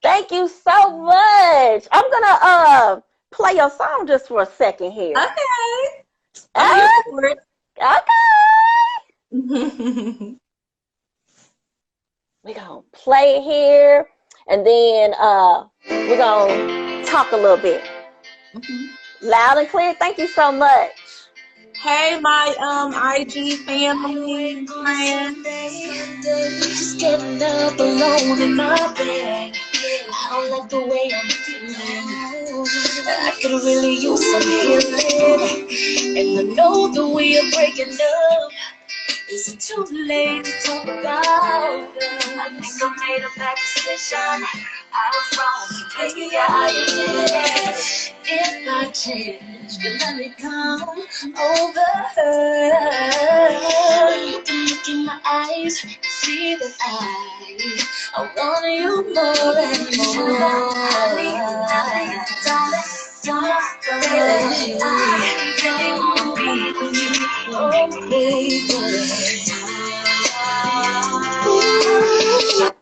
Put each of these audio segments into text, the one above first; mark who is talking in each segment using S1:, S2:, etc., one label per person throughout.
S1: Thank you so much. I'm gonna play your song just for a second here.
S2: Okay. I'm here
S1: Ah,
S2: for it.
S1: okay. We're gonna play it here and then we're gonna talk a little bit. Loud and clear. Thank you so much.
S2: Hey, my IG family, friends.
S1: Just getting up alone in my bed. I don't like the way I'm feeling. I could really use some healing. And I know that we are breaking up. Is it too late to talk about it? I think I made a bad decision. I was wrong. Maybe I did. If I change, then let me come over. You can look in my eyes and see that I want you more and more.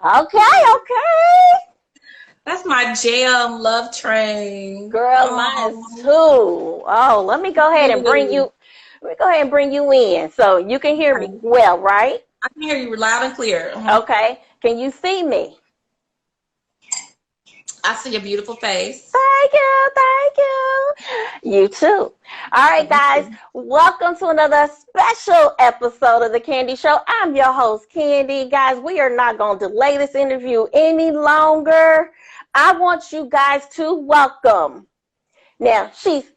S1: Okay, okay.
S2: That's my jam, Love Train.
S1: Girl, mine is too. Oh, let me go ahead and bring you. Let me go ahead and bring you in so you can hear me well, right?
S2: I can hear you loud and clear.
S1: Okay. Can you see me?
S2: I see your beautiful face.
S1: Thank you, thank you. You too. All right, guys, welcome to another special episode of The Candy Show. I'm your host, Candy. Guys, we are not going to delay this interview any longer. I want you guys to welcome. Now, she's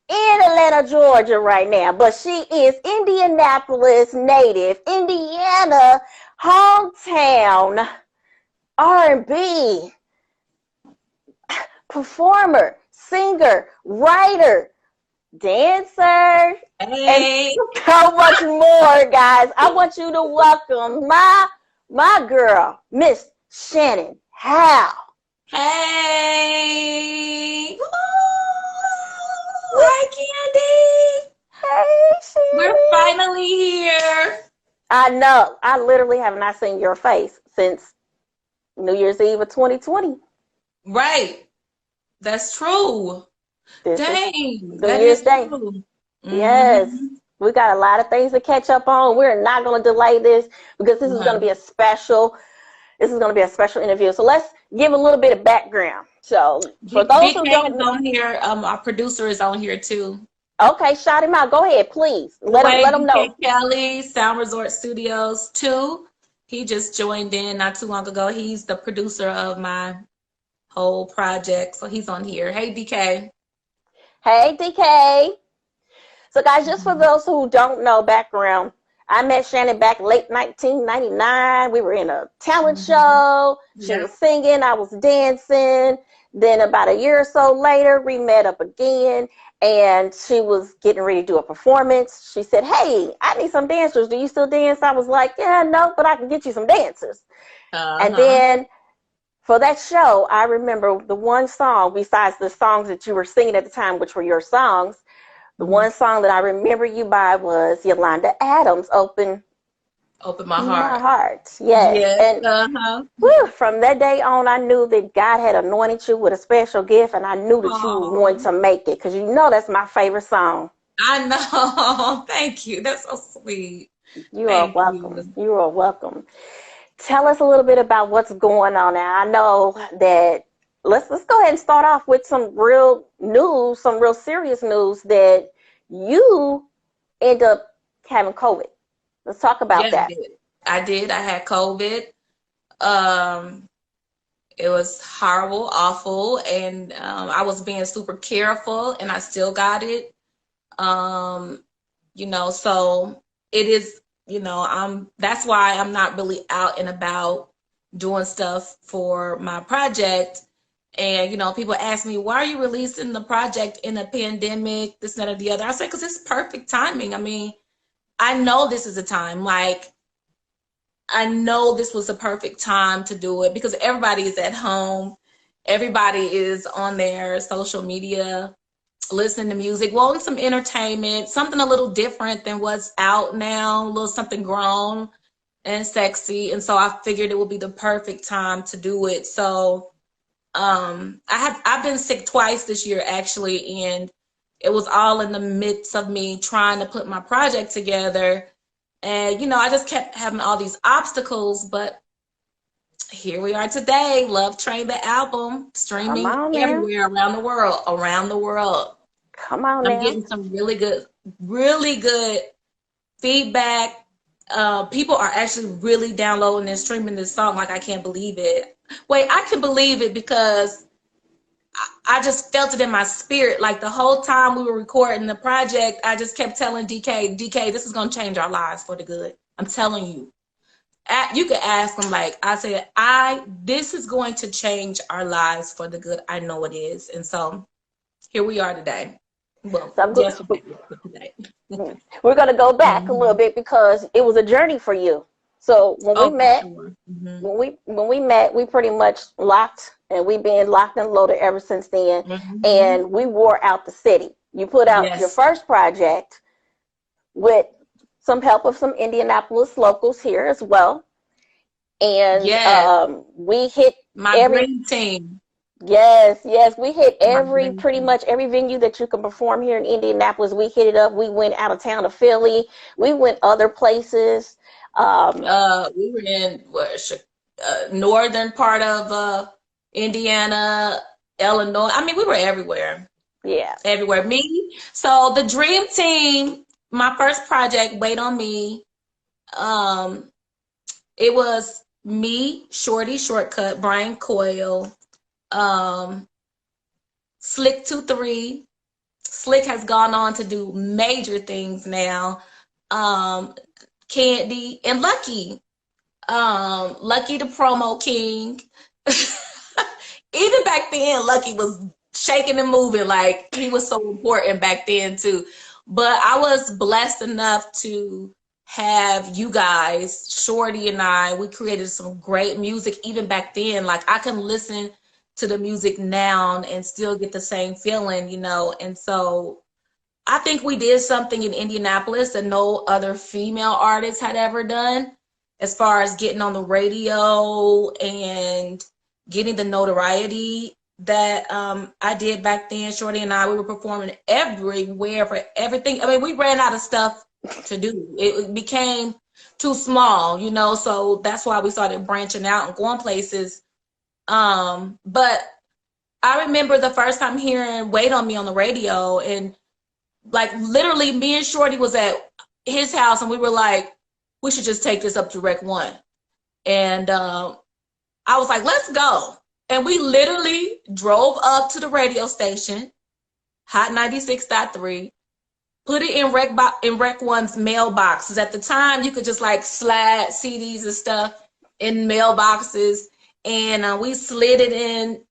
S1: in Atlanta, Georgia right now, but she is Indianapolis native, Indiana hometown R&B performer, singer, writer, dancer,
S2: Hey.
S1: and so much more, guys. I want you to welcome my girl, Miss Shannon Howell.
S2: Hey. Woo. Hi, Candy.
S1: Hey, Shannon.
S2: We're finally here.
S1: I know. I literally have not seen your face since New Year's Eve of 2020.
S2: Right. That's true. Dang. That is true.
S1: Yes. We got a lot of things to catch up on. We're not going to delay this because this is going to be a special interview. So let's give a little bit of background. So for those who don't know,
S2: on here, our producer is on here too.
S1: Okay, shout him out. Go ahead, please. Let him know.
S2: Kelly, Sound Resort Studios 2. He just joined in not too long ago. He's the producer of my whole project. So he's on here. Hey, DK.
S1: Hey, DK. So, guys, just for those who don't know background, I met Shannon back late 1999. We were in a talent show. She was singing. I was dancing. Then about a year or so later, we met up again, and she was getting ready to do a performance. She said, hey, I need some dancers. Do you still dance? I was like, yeah, no, but I can get you some dancers. And then for that show, I remember the one song, besides the songs that you were singing at the time, which were your songs, the one song that I remember you by was Yolanda Adams, Open
S2: My Heart.
S1: Yes. And from that day on, I knew that God had anointed you with a special gift, and I knew that you were going to make it, because you know that's my favorite song.
S2: I know. Thank you. That's so sweet.
S1: You are welcome. You are welcome. Tell us a little bit about what's going on now. I know that let's go ahead and start off with some real news, some real serious news that you end up having COVID. Let's talk about that.
S2: I did. I had COVID. It was horrible, awful, and I was being super careful, and I still got it. So it is, that's why I'm not really out and about doing stuff for my project. And, people ask me, why are you releasing the project in a pandemic, this, that, or the other? I say, because it's perfect timing. I mean, I know this is a time, I know this was the perfect time to do it because everybody is at home. Everybody is on their social media, listening to music, wanting some entertainment, something a little different than what's out now, a little something grown and sexy. And so I figured it would be the perfect time to do it. So I've been sick twice this year actually, and it was all in the midst of me trying to put my project together. And, I just kept having all these obstacles, but here we are today. Love Train, the album,
S1: Come
S2: streaming
S1: on now.
S2: everywhere around the world.
S1: Come on
S2: I'm
S1: now.
S2: getting some really good feedback. People are actually really downloading and streaming this song. Like, I can't believe it. Wait, I can believe it because I just felt it in my spirit. Like the whole time we were recording the project, I just kept telling DK, this is going to change our lives for the good. I'm telling you. You could ask them, like I said, this is going to change our lives for the good. I know it is. And so here we are today. Well,
S1: So
S2: today.
S1: we're going to go back a little bit because it was a journey for you. So when we met,
S2: sure.
S1: when we met, we pretty much locked, and we've been locked and loaded ever since then. And we wore out the city. You put out your first project with some help of some Indianapolis locals here as well. And we hit
S2: my dream team.
S1: Yes, we hit pretty much every venue that you can perform here in Indianapolis. We hit it up. We went out of town to Philly. We went other places.
S2: We were in northern part of Indiana, Illinois. I mean, we were everywhere.
S1: Yeah.
S2: Everywhere. So the dream team, my first project, Wait on Me. It was me, Shorty Shortcut, Brian Coyle, Slick 23. Slick has gone on to do major things now. Candy and Lucky. Lucky the promo king. Even back then, Lucky was shaking and moving. Like, he was so important back then too. But I was blessed enough to have you guys, Shorty and we created some great music even back then. Like, I can listen to the music now and still get the same feeling, And so I think we did something in Indianapolis that no other female artist had ever done, as far as getting on the radio and getting the notoriety that I did back then. Shorty and we were performing everywhere for everything. I mean, we ran out of stuff to do. It became too small, so that's why we started branching out and going places. But I remember the first time hearing Wait on Me on the radio, and like literally me and Shorty was at his house and we were like, we should just take this up to Rec 1. And I was like, let's go. And we literally drove up to the radio station, Hot 96.3, put it in Rec 1's mailboxes. At the time, you could just like slide CDs and stuff in mailboxes. And we slid it in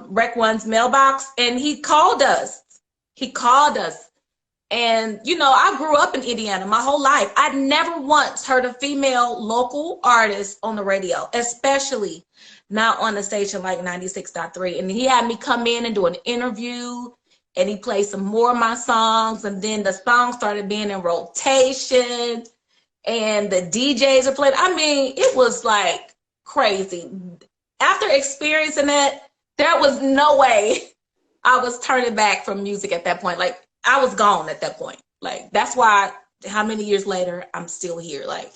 S2: Rec 1's mailbox, and he called us. And, I grew up in Indiana my whole life. I'd never once heard a female local artist on the radio, especially not on a station like 96.3. And he had me come in and do an interview, and he played some more of my songs. And then the songs started being in rotation, and the DJs are playing. I mean, it was like crazy. After experiencing that, there was no way I was turning back from music at that point. Like, I was gone at that point. Like, that's why how many years later I'm still here. Like,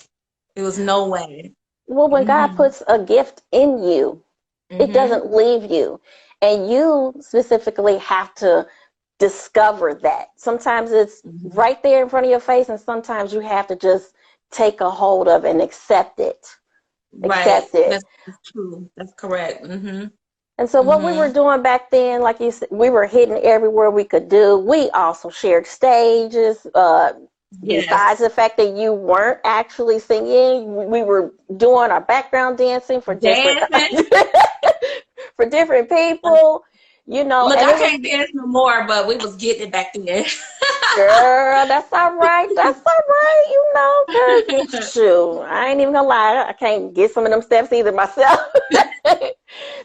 S2: there was no way.
S1: Well, when God puts a gift in you, it doesn't leave you. And you specifically have to discover that. Sometimes it's right there in front of your face, and sometimes you have to just take a hold of and accept it. Accept it.
S2: That's true. That's correct.
S1: And so what we were doing back then, like you said, we were hitting everywhere we could do. We also shared stages. Besides the fact that you weren't actually singing, we were doing our background dancing for different for different people. Look,
S2: I can't dance no more, but we was getting it back then.
S1: Girl, that's all right. That's all right, cause shoot, I ain't even gonna lie, I can't get some of them steps either myself.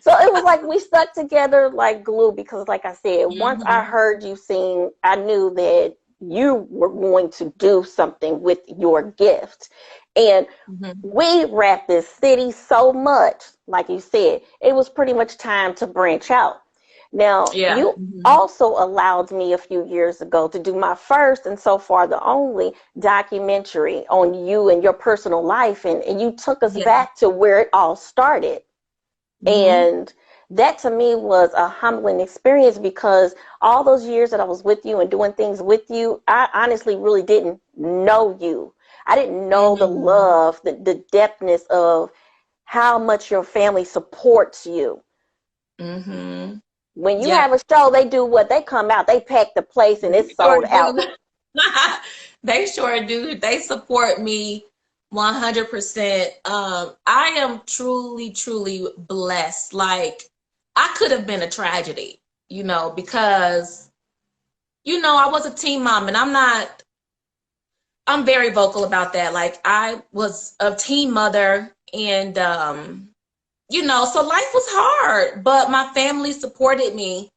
S1: So it was like we stuck together like glue, because like I said, once I heard you sing, I knew that you were going to do something with your gift. And
S2: Mm-hmm.
S1: we wrapped this city so much, like you said, it was pretty much time to branch out. Now,
S2: Yeah.
S1: you
S2: Mm-hmm.
S1: also allowed me a few years ago to do my first and so far the only documentary on you and your personal life. And you took us
S2: Yeah.
S1: back to where it all started.
S2: Mm-hmm.
S1: And that to me was a humbling experience because all those years that I was with you and doing things with you, I honestly really didn't know you. I didn't know the
S2: Mm-hmm.
S1: love, the depthness of how much your family supports you.
S2: Mm-hmm.
S1: When you have
S2: Yep.
S1: a show, they do what? They come out, they pack the place and
S2: They
S1: it's
S2: sure
S1: sold out.
S2: do. They sure do. They support me 100%. I am truly, truly blessed. Like, I could have been a tragedy, because, I was a teen mom and I'm very vocal about that. Like, I was a teen mother and, so life was hard, but my family supported me.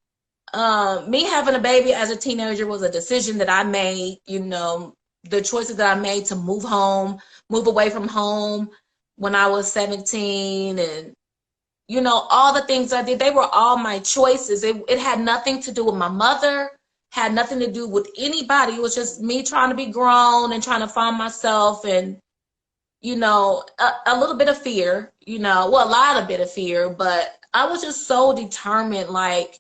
S2: Me having a baby as a teenager was a decision that I made, the choices that I made to move away from home when I was 17 and, all the things I did, they were all my choices. It had nothing to do with my mother, had nothing to do with anybody. It was just me trying to be grown and trying to find myself and, a little bit of fear, well, a lot of bit of fear, but I was just so determined, like,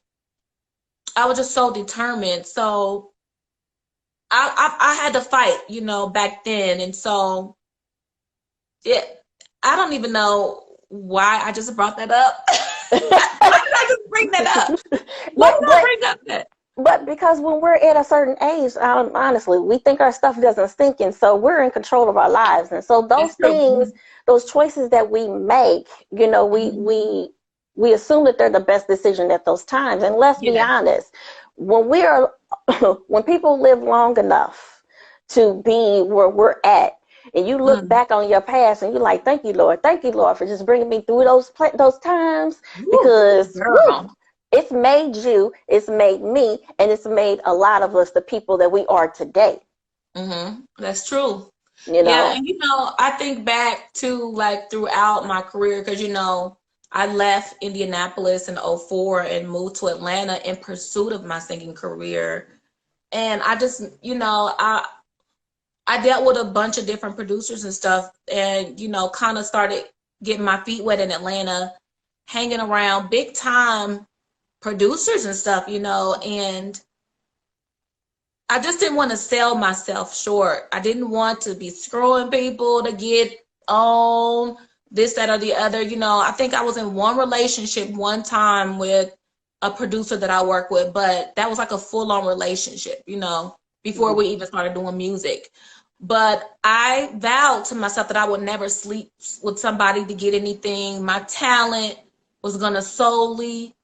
S2: I was just so determined. So I had to fight, back then. And so I don't even know why I just brought that up. Why did I just bring that up? Why
S1: but
S2: did I
S1: but
S2: bring up that?
S1: But because when we're at a certain age, honestly, we think our stuff doesn't stink, and so we're in control of our lives. And so those
S2: That's true.
S1: things, those choices that we make,
S2: Mm-hmm.
S1: we assume that they're the best decision at those times. And let's be
S2: Yeah.
S1: honest, when we're when people live long enough to be where we're at, and you look
S2: Mm.
S1: back on your past, and you're like, thank you, Lord, for just bringing me through those times,
S2: Woo,
S1: because woo,
S2: girl.
S1: it's made you, it's made me, and it's made a lot of us the people that we are today,
S2: Mm-hmm. That's true.
S1: you
S2: Yeah,
S1: know?
S2: and I think back to like throughout my career because I left Indianapolis in '04 and moved to Atlanta in pursuit of my singing career. And I just, I dealt with a bunch of different producers and stuff and, kind of started getting my feet wet in Atlanta, hanging around big time producers and stuff, and I just didn't want to sell myself short. I didn't want to be screwing people to get on this, that, or the other. I think I was in one relationship one time with a producer that I work with, but that was like a full-on relationship, before we even started doing music. But I vowed to myself that I would never sleep with somebody to get anything. My talent was going to solely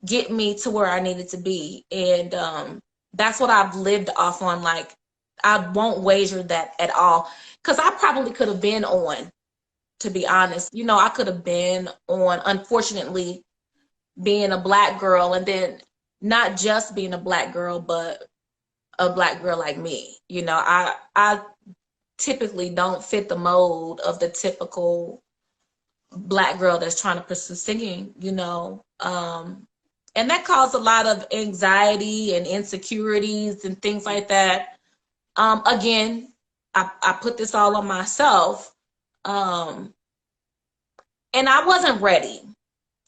S2: get me to where I needed to be. And that's what I've lived off on. Like, I won't wager that at all. Because I probably could have been on, to be honest. I could have been on, unfortunately, being a Black girl and then not just being a Black girl, but a Black girl like me. I typically don't fit the mold of the typical Black girl that's trying to pursue singing, and that caused a lot of anxiety and insecurities and things like that. Again, I put this all on myself, um, and I wasn't ready.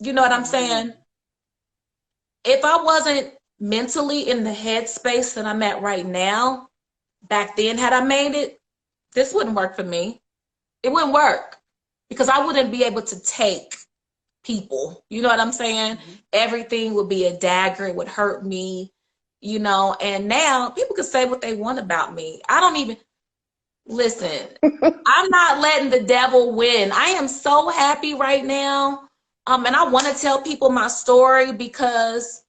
S2: You know what I'm saying? If I wasn't mentally in the headspace that I'm at right now, back then, had I made it, this wouldn't work for me. It wouldn't work because I wouldn't be able to take people. You know what I'm saying? Everything would be a dagger. It would hurt me, and now people can say what they want about me. I don't even listen. I'm not letting the devil win. I am so happy right now. And I want to tell people my story because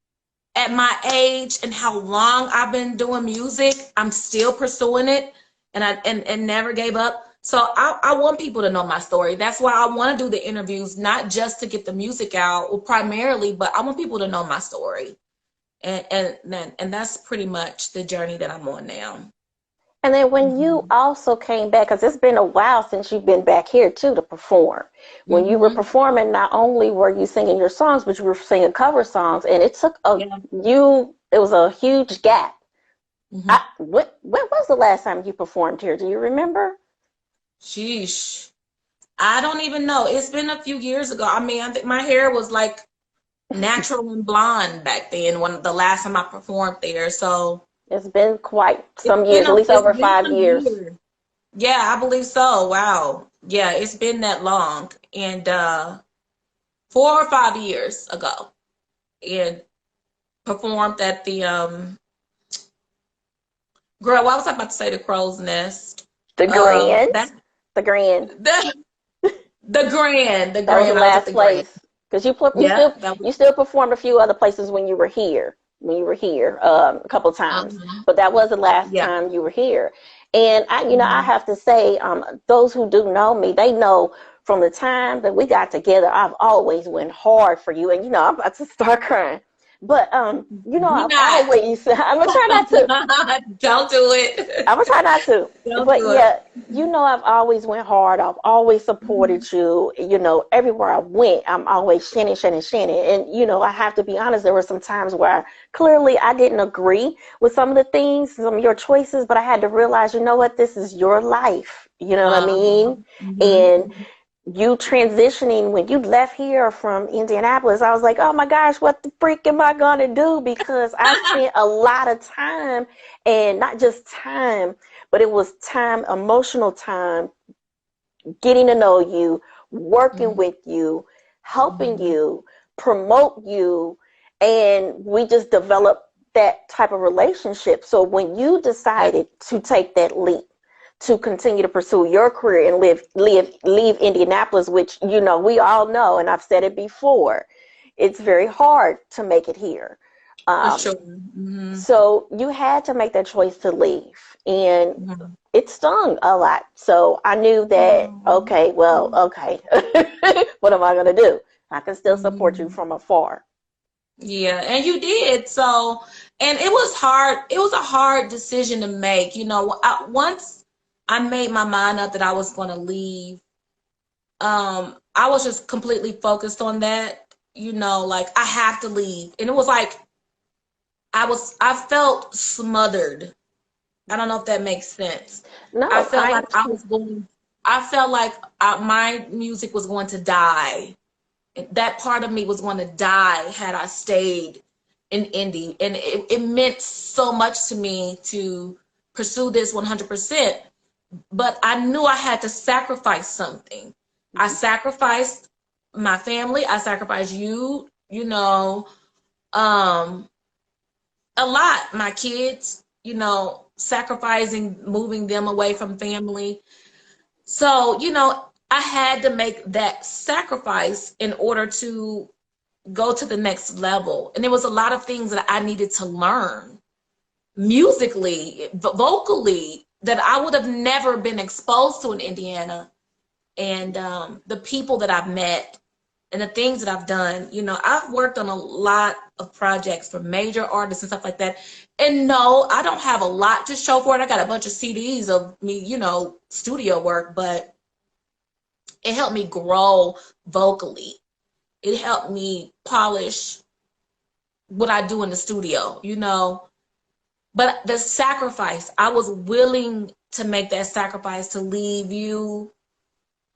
S2: at my age and how long I've been doing music, I'm still pursuing it and never gave up. So I want people to know my story. That's why I want to do the interviews, not just to get the music out, well, primarily, but I want people to know my story. And that's pretty much the journey that I'm on now.
S1: And then when you also came back, because it's been a while since you've been back here too to perform. When you were performing, not only were you singing your songs, but you were singing cover songs, and it took it was a huge gap. When was the last time you performed here? Do you remember?
S2: Sheesh. I don't even know. It's been a few years ago. I mean, I think my hair was like natural and blonde back then when the last time I performed there. So
S1: it's been quite some years, at least over 5 years.
S2: Yeah, I believe so. Wow. Yeah, it's been that long. And 4 or 5 years ago. And performed at the girl, what was I about to say? The Crow's Nest.
S1: The Grand. The Grand.
S2: The Grand.
S1: That was the last place. Because you still performed a few other places when you were here. A couple of times. But that was the last time you were here. And I have to say, those who do know me, they know from the time that we got together, I've always went hard for you. And I'm about to start crying. But I've always, I'm gonna try not to.
S2: Don't do it.
S1: I'm gonna try not to. I've always went hard. I've always supported you. Everywhere I went, I'm always Shannon. And I have to be honest. There were some times where clearly I didn't agree with some of the things, some of your choices, but I had to realize, this is your life. You know what I mean? And you transitioning when you left here from Indianapolis, I was like, oh my gosh, what the freak am I gonna do? Because I spent a lot of time, and not just time, but it was time, emotional time, getting to know you, working with you, helping you, promote you, and we just developed that type of relationship. So when you decided to take that leap, to continue to pursue your career and leave Indianapolis, which, we all know, and I've said it before, it's very hard to make it here.
S2: For sure.
S1: So you had to make that choice to leave, and it stung a lot. So I knew that, okay, what am I going to do? I can still support you from afar.
S2: Yeah, and you did. So, and it was hard. It was a hard decision to make. Once I made my mind up that I was going to leave, I was just completely focused on that, like I have to leave. And it was like, I felt smothered. I don't know if that makes sense.
S1: No,
S2: I felt like my music was going to die. That part of me was going to die had I stayed in indie. And it meant so much to me to pursue this 100%. But I knew I had to sacrifice something. I sacrificed my family. I sacrificed you, a lot. My kids, sacrificing, moving them away from family. So, I had to make that sacrifice in order to go to the next level. And there was a lot of things that I needed to learn musically, vocally, that I would have never been exposed to in Indiana. And the people that I've met and the things that I've done, I've worked on a lot of projects for major artists and stuff like that. And no, I don't have a lot to show for it. I got a bunch of CDs of me, studio work, but it helped me grow vocally. It helped me polish what I do in the studio, But the sacrifice, I was willing to make that sacrifice to leave you,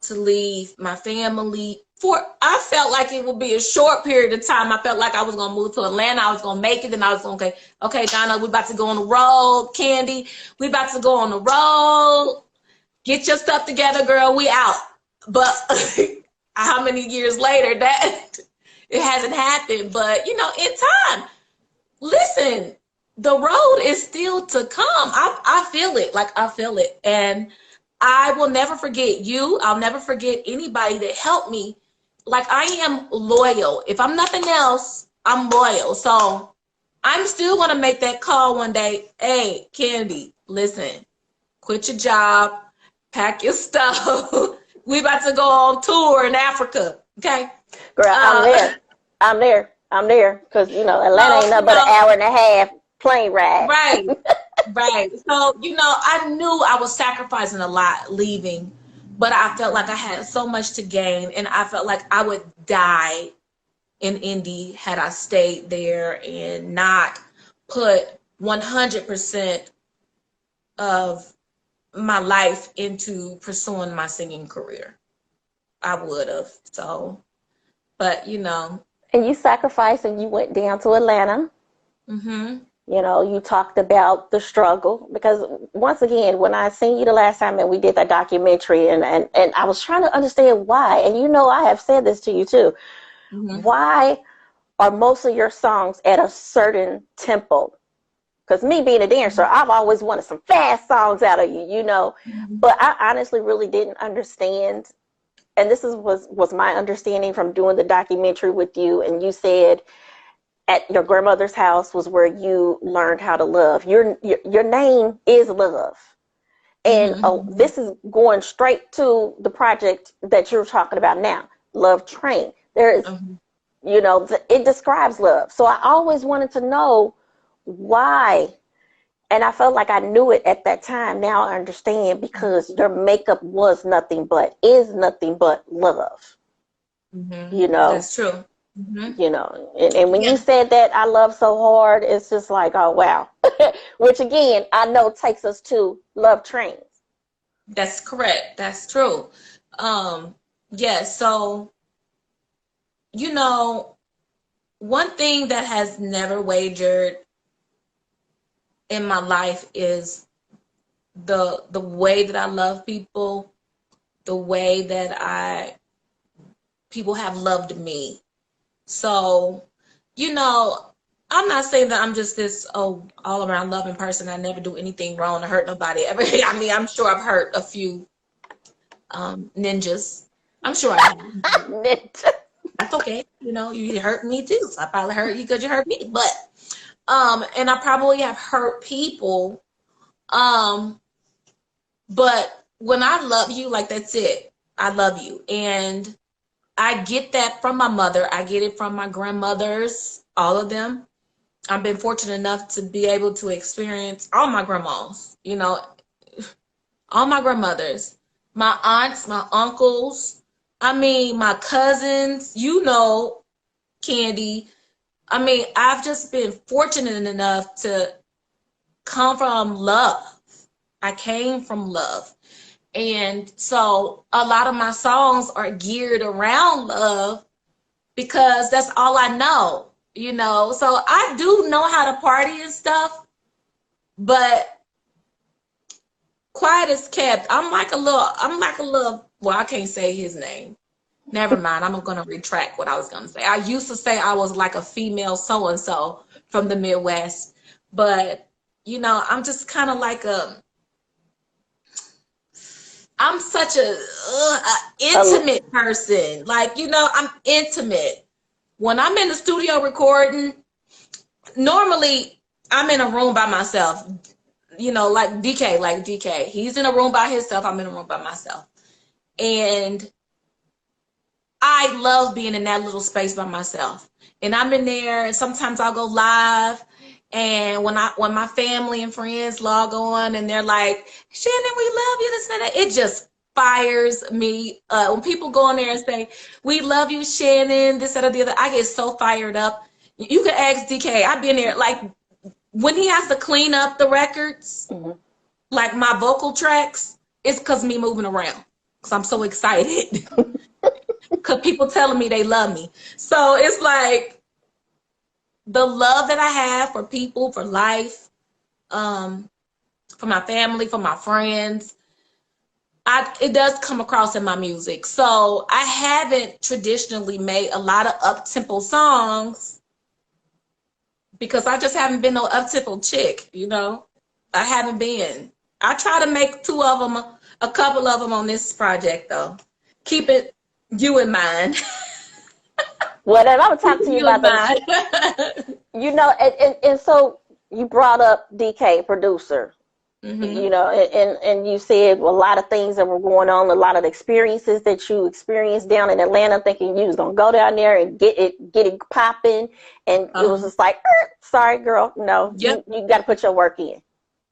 S2: to leave my family. I felt like it would be a short period of time. I felt like I was going to move to Atlanta. I was going to make it. And I was going to, okay, Donna, we're about to go on the road. Candy, we about to go on the road. Get your stuff together, girl. We out. But how many years later that it hasn't happened. But, in time, listen, the road is still to come. I feel it. I feel it. And I will never forget you. I'll never forget anybody that helped me. I am loyal. If I'm nothing else, I'm loyal. So I'm still going to make that call one day. Hey, Candy, listen, quit your job, pack your stuff. We about to go on tour in Africa. Okay.
S1: Girl, I'm there. I'm there because, you know, Atlanta
S2: So,
S1: ain't nothing but an hour and a half plane ride.
S2: right, right. So, you know, I knew I was sacrificing a lot leaving, but I felt like I had so much to gain, and I felt like I would die in Indy had I stayed there and not put 100% of my life into pursuing my singing career. I would have. So, but you know.
S1: And you sacrificed and you went down to Atlanta.
S2: Mhm.
S1: You know, you talked about the struggle because once again, when I seen you the last time and we did that documentary and I was trying to understand why, and you know I have said this to you too,
S2: Mhm.
S1: why are most of your songs at a certain tempo? Because me being a dancer, I've always wanted some fast songs out of you, you know.
S2: Mhm.
S1: But I honestly really didn't understand. And this was my understanding from doing the documentary with you. And you said at your grandmother's house was where you learned how to love. Your name is Love. And
S2: Mhm.
S1: this is going straight to the project that you're talking about now, Love Train. There is,
S2: Mhm.
S1: you know, it describes love. So I always wanted to know why. And I felt like I knew it at that time. Now I understand because your makeup is nothing but love,
S2: Mhm.
S1: you know,
S2: That's true. Mhm.
S1: you know. And when
S2: Yeah,
S1: you said that I love so hard, it's just like, oh, wow. Which again, I know takes us to Love Trains.
S2: that's correct. That's true. Um, yeah, so you know, one thing that has never wagered in my life is the way that I love people, the way that I people have loved me. So, you know, I'm not saying that I'm just this all around loving person. I never do anything wrong to hurt nobody ever. I mean, I'm sure I've hurt a few ninjas. I'm sure I have. That's okay. You know, you hurt me too. So I probably hurt you because you hurt me. But and I probably have hurt people. Um, but when I love you, like that's it. I love you. And I get that from my mother. I get it from my grandmothers, all of them. I've been fortunate enough to be able to experience all my grandmas, you know, all my grandmothers, my aunts, my uncles, I mean, my cousins, you know, Candy. I mean, I've just been fortunate enough to come from love. I came from love. And so a lot of my songs are geared around love because that's all I know, you know. So I do know how to party and stuff, but quiet as kept. Well, I can't say his name. Never mind. I'm going to retract what I was going to say. I used to say I was like a female so and so from the Midwest, but you know, I'm just kind of like I'm such a intimate person. Like, you know, I'm intimate. When I'm in the studio recording, normally I'm in a room by myself. You know, like DK. He's in a room by himself. I'm in a room by myself. And I love being in that little space by myself. And I'm in there, and sometimes I'll go live. And when my family and friends log on and they're like, Shannon, we love you, this and that, it just fires me. When people go in there and say, we love you, Shannon, this, that, or the other, I get so fired up. You can ask DK. I've been there. Like when he has to clean up the records,
S1: Mhm.
S2: like my vocal tracks, it's because me moving around. Because I'm so excited. Because people telling me they love me. So it's like the love that I have for people, for life, um, for my family, for my friends, it does come across in my music. So I haven't traditionally made a lot of up-tempo songs because I just haven't been no up-tempo chick, you know? I haven't been. I try to make a couple of them on this project, though. Keep it you in mind.
S1: Well, then I'm gonna talk to you
S2: You in
S1: about them.
S2: mind.
S1: You know, and so you brought up DK producer. You know, and you said a lot of things that were going on, a lot of experiences that you experienced down in Atlanta, thinking you was gonna go down there and get it popping, and it was just like, sorry, girl, no,
S2: Yep.
S1: you got to put your work in.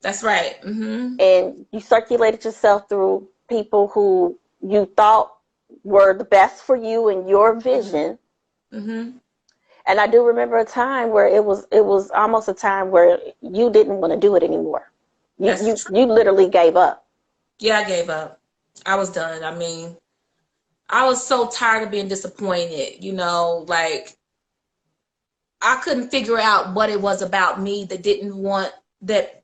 S2: That's right.
S1: And you circulated yourself through people who you thought were the best for you and your vision. And I do remember a time where it was almost a time where you didn't want to do it anymore. You literally gave up.
S2: Yeah, I gave up. I was done. I mean, I was so tired of being disappointed, you know, like I couldn't figure out what it was about me that didn't want that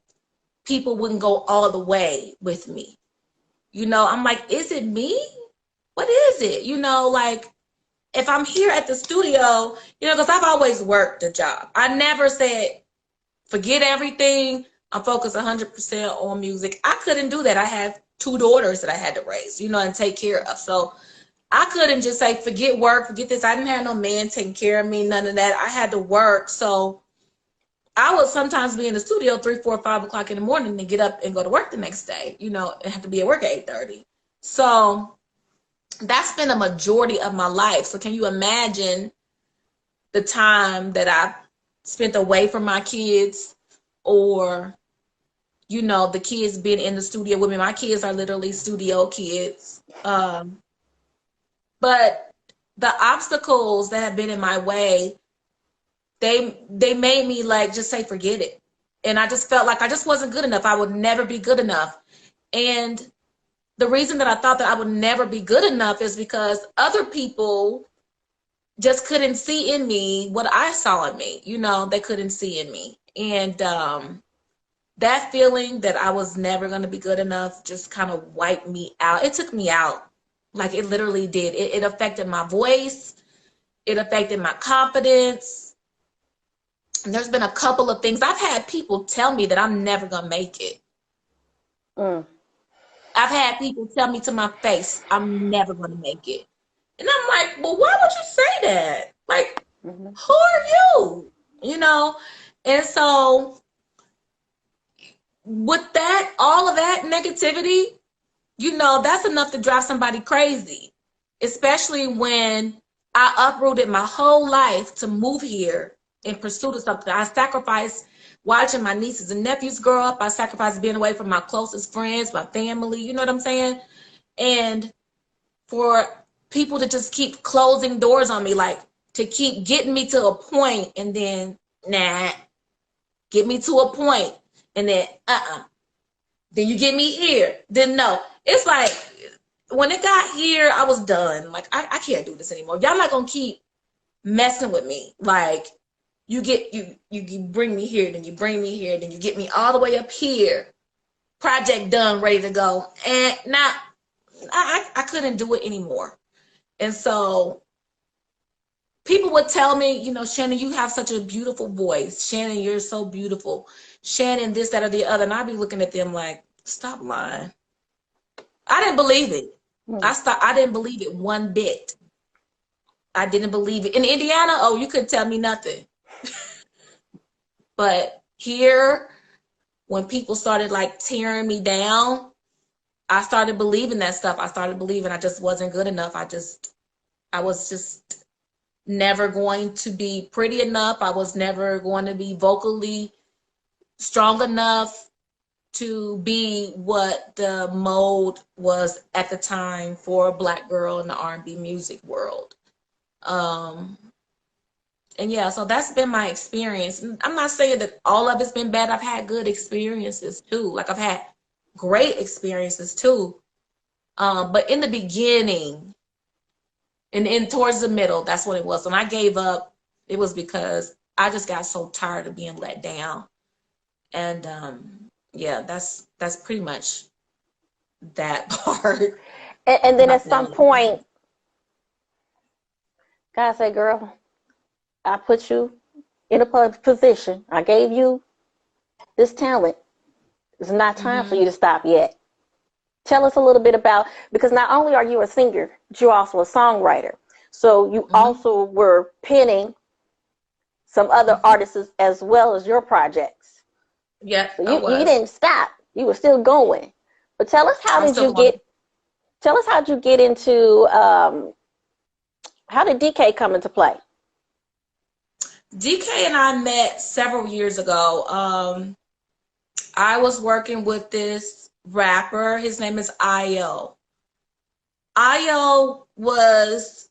S2: people wouldn't go all the way with me. You know, I'm like, is it me? What is it? You know, like if I'm here at the studio, you know, because I've always worked a job. I never said, forget everything. I'm focused 100% on music. I couldn't do that. I have 2 daughters that I had to raise, you know, and take care of. So I couldn't just say, forget work, forget this. I didn't have no man taking care of me, none of that. I had to work. So I would sometimes be in the studio 3, 4, 5 o'clock in the morning and get up and go to work the next day, you know, and have to be at work at 8:30. So that's been a majority of my life. So can you imagine the time that I spent away from my kids, or, you know, the kids being in the studio with me? My kids are literally studio kids. But the obstacles that have been in my way, they made me like just say forget it. And I just felt like I just wasn't good enough. I would never be good enough. And the reason that I thought that I would never be good enough is because other people just couldn't see in me what I saw in me. You know, they couldn't see in me. And that feeling that I was never going to be good enough just kind of wiped me out. It took me out. Like it literally did. It affected my voice. It affected my confidence. And there's been a couple of things. I've had people tell me that I'm never going to make it. I've had people tell me to my face, I'm never going to make it. And I'm like, well, why would you say that? Like, who are you? You know? And so with that, all of that negativity, you know, that's enough to drive somebody crazy, especially when I uprooted my whole life to move here in pursuit of something. I sacrificed watching my nieces and nephews grow up. I sacrificed being away from my closest friends, my family, you know what I'm saying? And for people to just keep closing doors on me, like to keep getting me to a point and then, nah, get me to a point and then, then you get me here, then no. It's like, when it got here, I was done. Like, I can't do this anymore. Y'all not gonna keep messing with me. Like, you bring me here, then you bring me here, then you get me all the way up here. Project done, ready to go. And now, I couldn't do it anymore. And so, people would tell me, you know, Shannon, you have such a beautiful voice. Shannon, you're so beautiful. Shannon, this, that, or the other. And I'd be looking at them like, stop lying. I didn't believe it. I didn't believe it one bit. I didn't believe it. In Indiana, oh, you couldn't tell me nothing. But here, when people started like tearing me down, I started believing that stuff. I started believing I just wasn't good enough. I was just never going to be pretty enough. I was never going to be vocally strong enough to be what the mode was at the time for a Black girl in the R&B music world. And yeah, so that's been my experience. I'm not saying that all of it's been bad. I've had good experiences too. Like I've had great experiences too. But in the beginning and towards the middle, that's what it was. When I gave up, it was because I just got so tired of being let down. And yeah, that's pretty much that part.
S1: And then at some point, God said, girl, I put you in a position. I gave you this talent. It's not time for you to stop yet. Tell us a little bit about, because not only are you a singer, but you're also a songwriter. So you also were penning some other artists as well as your projects.
S2: Yeah,
S1: so you didn't stop. You were still going. But tell us
S2: I was still going.
S1: tell us how'd you get into, how did DK come into play?
S2: DK and I met several years ago. I was working with this rapper. His name is Io. Io was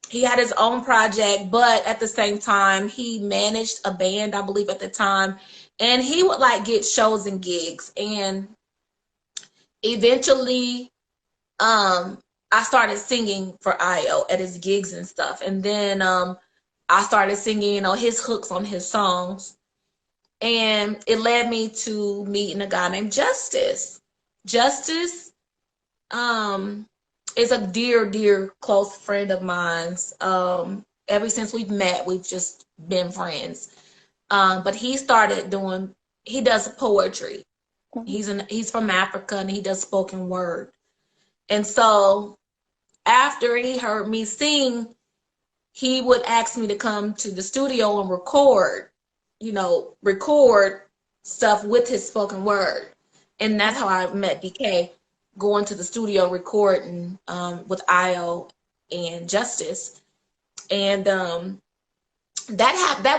S2: he had his own project, but at the same time he managed a band, I believe at the time, and he would like get shows and gigs. And eventually I started singing for Io at his gigs and stuff. And then I started singing, you know, his hooks on his songs. And it led me to meeting a guy named Justice. Justice is a dear, dear close friend of mine's. Ever since we've met, we've just been friends. But he does poetry. He's from Africa and he does spoken word. And so after he heard me sing, he would ask me to come to the studio and record stuff with his spoken word. And that's how I met DK, going to the studio recording with Io and Justice. And that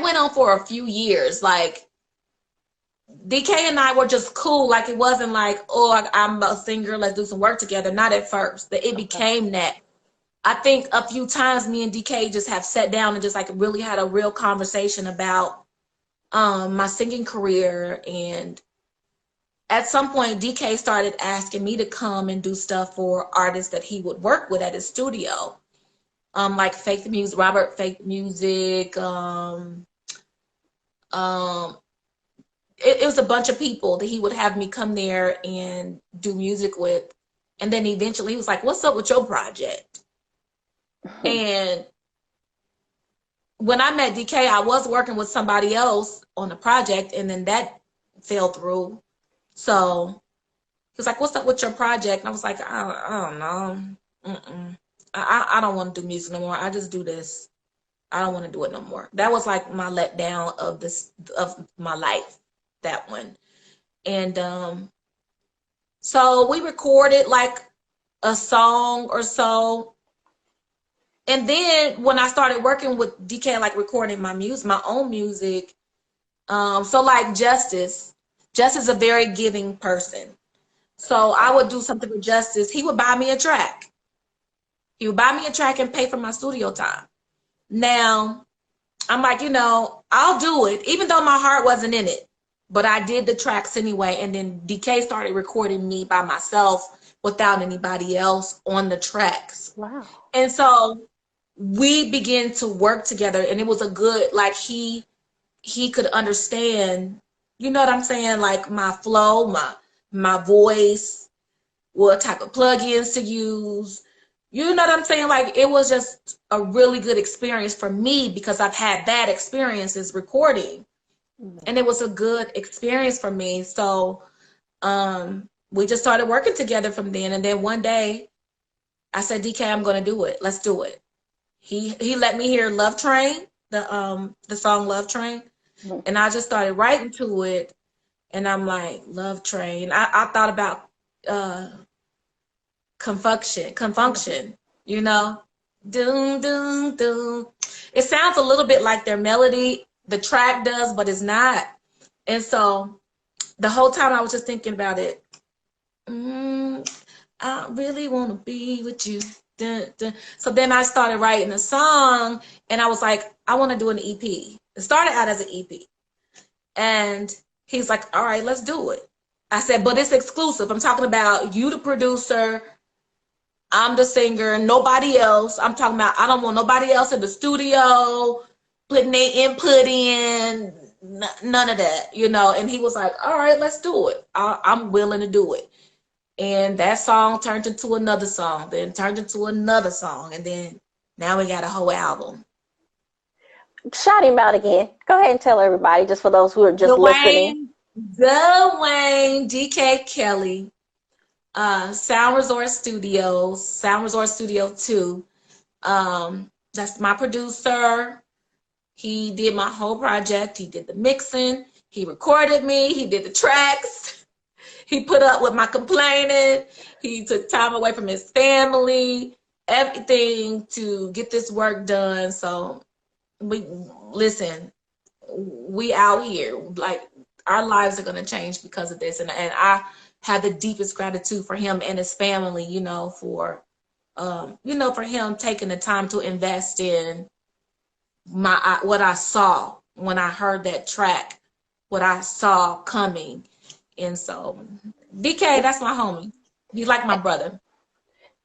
S2: went on for a few years. Like, DK and I were just cool. Like, it wasn't like, oh, I'm a singer, let's do some work together. Not at first. It became that. I think a few times me and DK just have sat down and just like really had a real conversation about my singing career. And at some point, DK started asking me to come and do stuff for artists that he would work with at his studio, like Fake the Music, Robert Fake the Music. It was a bunch of people that he would have me come there and do music with. And then eventually he was like, what's up with your project? And when I met DK, I was working with somebody else on the project, and then that fell through. So he was like, what's up with your project? And I was like, I don't know. I don't want to do music no more. I just do this. I don't want to do it no more. That was like my letdown of my life, that one. And so we recorded like a song or so. And then when I started working with DK, like recording my music, my own music, so like Justice is a very giving person. So I would do something with Justice. He would buy me a track. He would buy me a track and pay for my studio time. Now, I'm like, I'll do it, even though my heart wasn't in it. But I did the tracks anyway. And then DK started recording me by myself without anybody else on the tracks.
S1: Wow.
S2: And so we began to work together, and it was a good, like, he could understand, you know what I'm saying, like my flow, my voice, what type of plugins to use. You know what I'm saying? Like, it was just a really good experience for me because I've had bad experiences recording. And it was a good experience for me. So we just started working together from then. And then one day I said, DK, I'm going to do it. Let's do it. He let me hear Love Train, the song Love Train. And I just started writing to it. And I'm like, Love Train. I thought about confunction, Doom, doom, doom. It sounds a little bit like their melody. The track does, but it's not. And so the whole time I was just thinking about it. I really want to be with you. Dun, dun. So then I started writing a song, and I was like, I want to do an EP. It started out as an EP. And he's like, all right, let's do it. I said, but it's exclusive. I'm talking about you, the producer. I'm the singer, nobody else. I'm talking about, I don't want nobody else in the studio putting their input in, none of that, And he was like, all right, let's do it. I'm willing to do it. And that song turned into another song, then turned into another song. And then now we got a whole album.
S1: Shout him out again. Go ahead and tell everybody, just for those who are just listening.
S2: Dwayne, DK Kelly. Sound Resort Studios, Sound Resort Studio 2. That's my producer. He did my whole project. He did the mixing. He recorded me. He did the tracks. He put up with my complaining. He took time away from his family, everything to get this work done. So we out here. Like, our lives are going to change because of this. And I have the deepest gratitude for him and his family, for him taking the time to invest in what I saw when I heard that track, what I saw coming. And so DK, that's my homie. He's like my brother.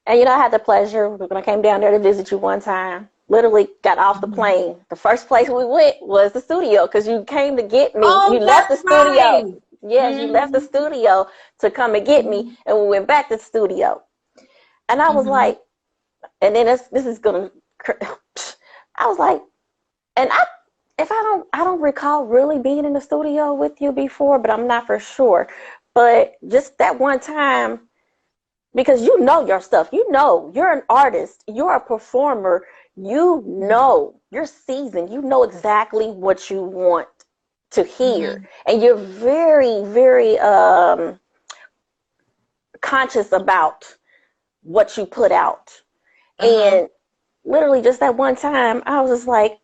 S1: And I had the pleasure when I came down there to visit you one time. Literally got off the plane. The first place we went was the studio because you came to get me.
S2: Oh,
S1: you left the studio.
S2: Right.
S1: Yes, you left the studio to come and get me, and we went back to the studio. And I was like, and then this is gonna. I was like, and I don't recall really being in the studio with you before, but I'm not for sure. But just that one time, because you know your stuff, you're an artist, you're a performer, you're seasoned, you know exactly what you want to hear, and you're very, very conscious about what you put out. And literally just that one time, I was just like,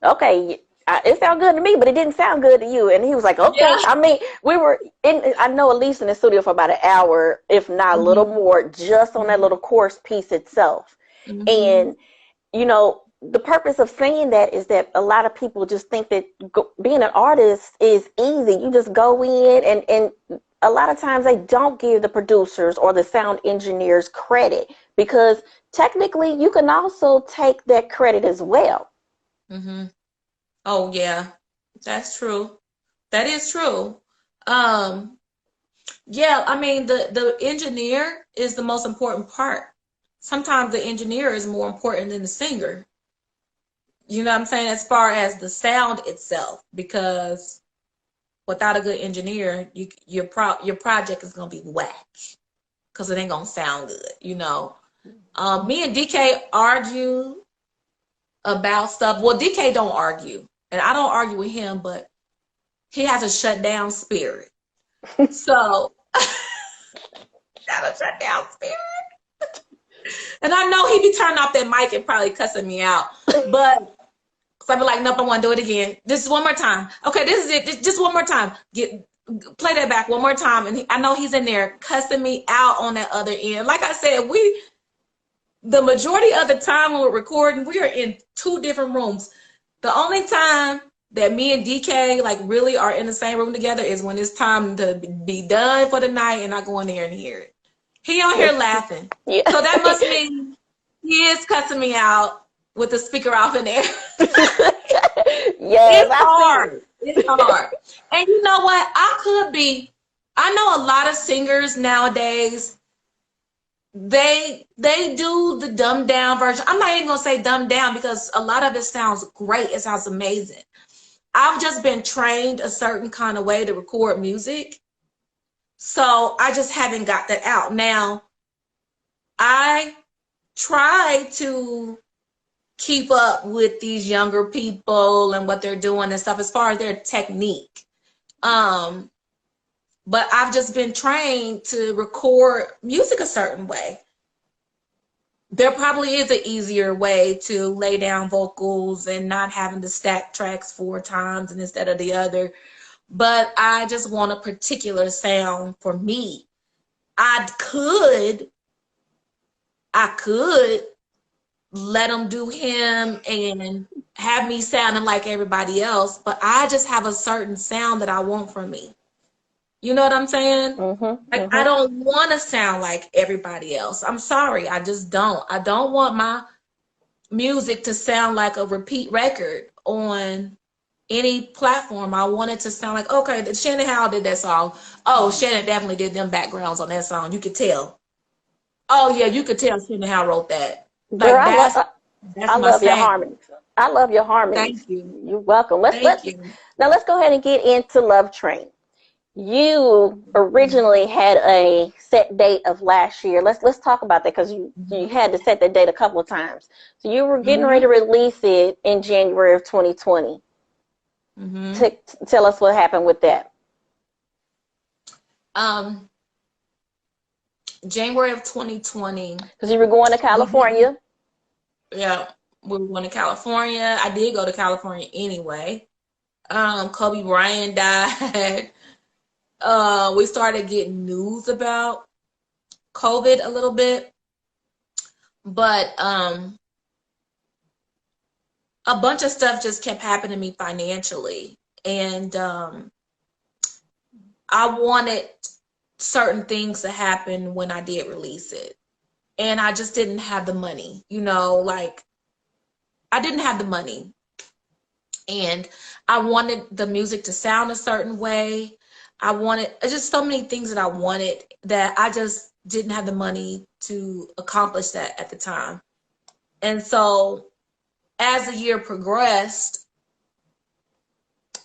S1: okay, it sounded good to me, but it didn't sound good to you. And he was like, okay. Yeah. I mean, I know at least in the studio for about an hour, if not a little more, just on that little chorus piece itself. And, the purpose of saying that is that a lot of people just think that being an artist is easy. You just go in, and a lot of times they don't give the producers or the sound engineers credit, because technically you can also take that credit as well.
S2: Oh yeah, that's true. That is true. Yeah, I mean, the engineer is the most important part. Sometimes the engineer is more important than the singer. You know what I'm saying? As far as the sound itself, because without a good engineer, your project is gonna be whack, because it ain't gonna sound good. Me and DK argue about stuff. Well, DK don't argue, and I don't argue with him, but he has a shut down spirit. So got a shut down spirit. And I know he be turning off that mic and probably cussing me out, but so I be like, nope, I want to do it again. This is one more time. Okay, this is it. Just one more time. Play that back one more time. And I know he's in there cussing me out on that other end. Like I said, the majority of the time when we're recording, we are in two different rooms. The only time that me and DK like really are in the same room together is when it's time to be done for the night, and I go in there and hear it. He on here laughing. Yeah. So that must mean he is cussing me out with the speaker off in there.
S1: Yes,
S2: it's hard. It's hard. And you know what? I know a lot of singers nowadays, they do the dumbed down version. I'm not even gonna say dumbed down, because a lot of it sounds great. It sounds amazing. I've just been trained a certain kind of way to record music, so I just haven't got that out. Now, I try to keep up with these younger people and what they're doing and stuff as far as their technique. But I've just been trained to record music a certain way. There probably is an easier way to lay down vocals and not having to stack tracks 4 times and instead of the other. But I just want a particular sound for me. I could let him do him and have me sounding like everybody else, but I just have a certain sound that I want from me. You know what I'm saying? I don't want to sound like everybody else. I'm sorry, I just don't. I don't want my music to sound like a repeat record on any platform. I want it to sound like, okay, Shannon Howell did that song. Oh, Shannon definitely did them backgrounds on that song. You could tell. Oh yeah, you could tell Shannon Howell wrote that. Like,
S1: girl, I love your harmony. I love your harmony.
S2: Thank you.
S1: You're welcome.
S2: Thank you.
S1: Now let's go ahead and get into Love Train. You originally had a set date of last year. Let's talk about that, because you had to set that date a couple of times. So you were getting ready to release it in January of 2020. Tell us what happened with that.
S2: Um, January of 2020.
S1: Because you were going to California.
S2: Yeah, we went to California. I did go to California anyway. Kobe Bryant died. We started getting news about COVID a little bit, but a bunch of stuff just kept happening to me financially, and I wanted certain things to happen when I did release it, and I just didn't have the money, like I didn't have the money, and I wanted the music to sound a certain way. I wanted just so many things that I wanted that I just didn't have the money to accomplish that at the time. And so as the year progressed,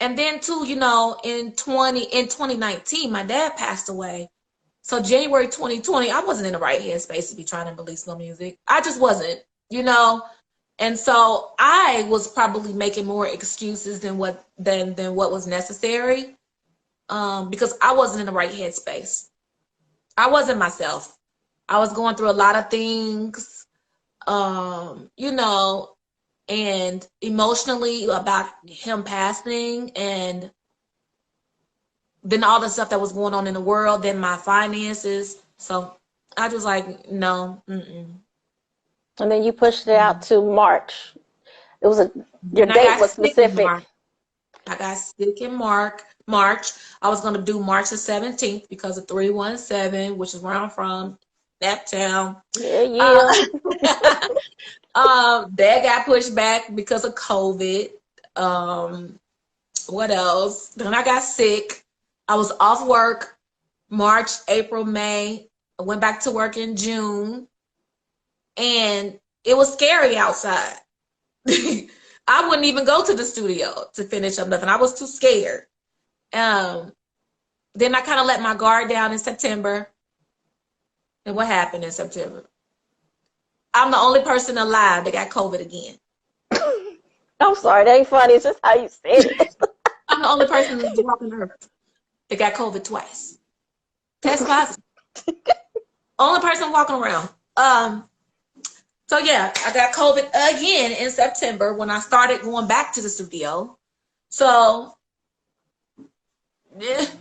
S2: and then too, in 2019, my dad passed away. So January 2020, I wasn't in the right headspace to be trying to release no music. I just wasn't, And so I was probably making more excuses than what was necessary, because I wasn't in the right headspace. I wasn't myself. I was going through a lot of things, and emotionally about him passing, and then all the stuff that was going on in the world, then my finances. So I was like, no. Mm-mm.
S1: And then you pushed it out to March. Your date was specific.
S2: I got sick in March. I was going to do March the 17th because of 317, which is where I'm from, that town.
S1: Yeah.
S2: That got pushed back because of COVID. What else? Then I got sick. I was off work March, April, May. I went back to work in June. And it was scary outside. I wouldn't even go to the studio to finish up nothing. I was too scared. Then I kind of let my guard down in September. And what happened in September? I'm the only person alive that got COVID again.
S1: I'm sorry, that ain't funny. It's just how you said it.
S2: I'm the only person that's walking earth that got COVID twice. Test positive. Only person walking around. So yeah, I got COVID again in September when I started going back to the studio. So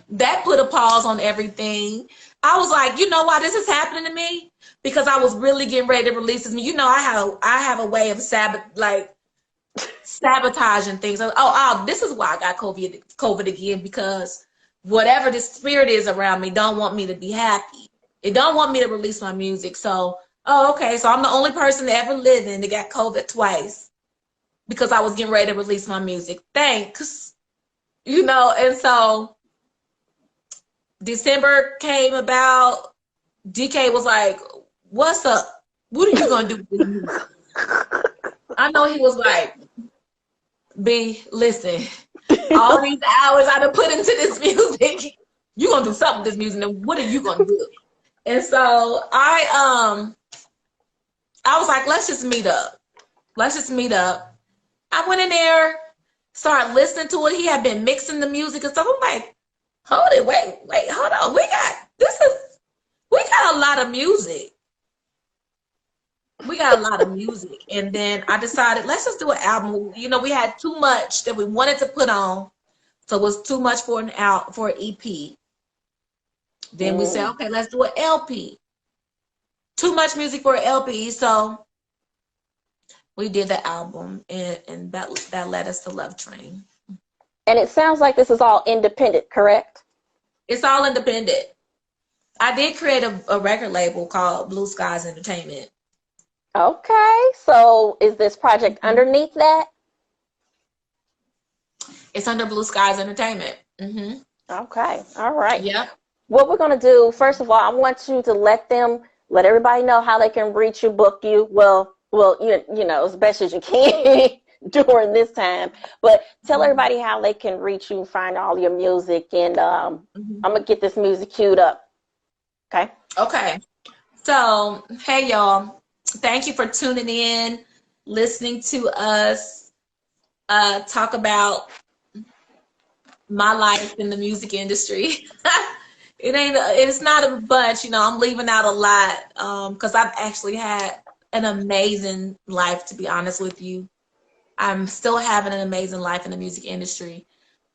S2: that put a pause on everything. I was like, you know why this is happening to me? Because I was really getting ready to release this. I have a way of sabotaging things. This is why I got COVID again, because whatever this spirit is around me don't want me to be happy. It don't want me to release my music. So okay, so I'm the only person ever living that got COVID twice because I was getting ready to release my music. Thanks. And so December came about. DK was like, what's up? What are you going to do with this music? I know he was like, B, listen, all these hours I done put into this music, you're going to do something with this music, and what are you going to do? And so I was like, let's just meet up. I went in there, started listening to it. He had been mixing the music and stuff. I'm like, hold it, wait, hold on. We got a lot of music. And then I decided, let's just do an album. We had too much that we wanted to put on. So it was too much for an EP. Then we said, okay, let's do an LP. Too much music for an LP, so we did the album, and that led us to Love Train.
S1: And it sounds like this is all independent, correct?
S2: It's all independent. I did create a record label called Blue Skies Entertainment.
S1: Okay, so is this project underneath that?
S2: It's under Blue Skies Entertainment. Mm-hmm.
S1: Okay, all right.
S2: Yep.
S1: What we're going to do, first of all, I want you to let everybody know how they can reach you, book you. Well, as best as you can during this time. But tell everybody how they can reach you, find all your music, and I'm going to get this music queued up. Okay?
S2: Okay. So, hey, y'all. Thank you for tuning in, listening to us talk about my life in the music industry. It's not a bunch, I'm leaving out a lot, because I've actually had an amazing life, to be honest with you. I'm still having an amazing life in the music industry.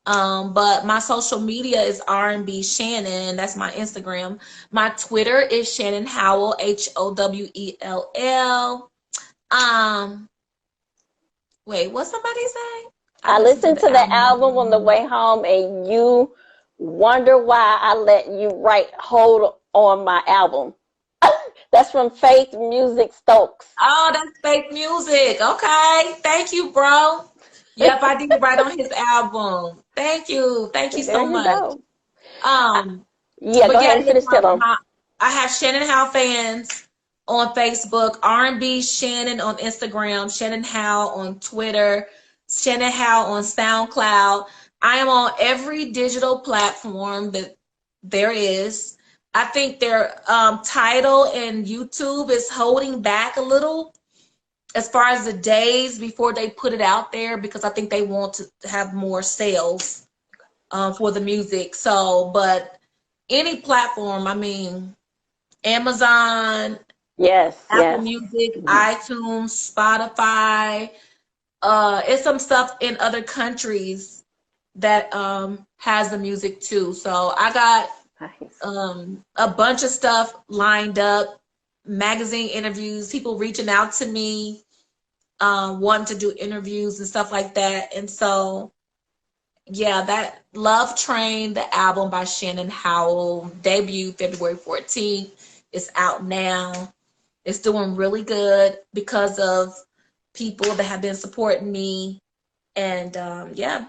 S2: But my social media is R&B Shannon. That's my Instagram. My Twitter is Shannon Howell, Howell. Wait, what somebody say?
S1: I
S2: Listened to
S1: listened to
S2: the
S1: the
S2: album.
S1: album on the way home, and you wonder why I let you write hold on my album. That's from Faith Music Stokes.
S2: Oh, that's fake music. Okay. Thank you, bro. Yep, I did write on his album. Thank you. Thank you
S1: There
S2: so
S1: you
S2: much.
S1: go.
S2: Um,
S1: Yeah, go
S2: but
S1: ahead
S2: yeah,
S1: and finish telling them.
S2: I have Shannon Howe fans on Facebook, R&B Shannon on Instagram, Shannon Howe on Twitter, Shannon Howe on SoundCloud. I am on every digital platform that there is. I think their title and YouTube is holding back a little as far as the days before they put it out there, because I think they want to have more sales for the music. So, but any platform, I mean, Amazon,
S1: Yes,
S2: Apple
S1: yes.
S2: Music, iTunes, Spotify. It's some stuff in other countries that has the music too. So I got
S1: Nice.
S2: a bunch of stuff lined up, magazine interviews, people reaching out to me, wanting to do interviews and stuff like that. And so, yeah, that Love Train, the album by Shannon Howell, debuted February 14th. It's out now. It's doing really good because of people that have been supporting me. And yeah.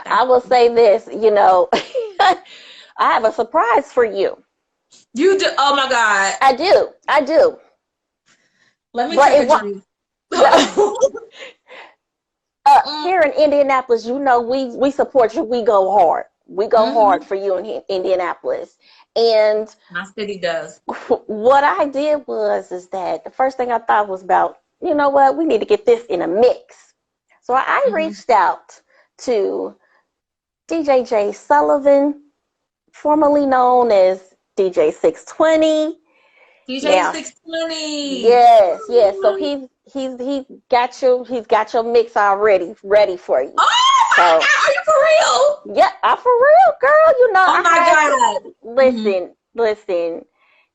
S1: I will say this, I have a surprise for you.
S2: You do? Oh my God.
S1: I do.
S2: Let me
S1: But
S2: take
S1: it
S2: a
S1: wa-
S2: drink.
S1: here in Indianapolis, we support you. We go hard. We go hard for you in Indianapolis. And
S2: My city does.
S1: what I did is that the first thing I thought was about, you know what, we need to get this in a mix. So I reached out to DJ J Sullivan, formerly known as DJ 620.
S2: DJ
S1: Now,
S2: 620.
S1: yes. So he's got your mix already ready for you.
S2: Oh my
S1: So,
S2: God, are you for real?
S1: yeah, I'm for real, girl.
S2: Oh my God.
S1: Listen.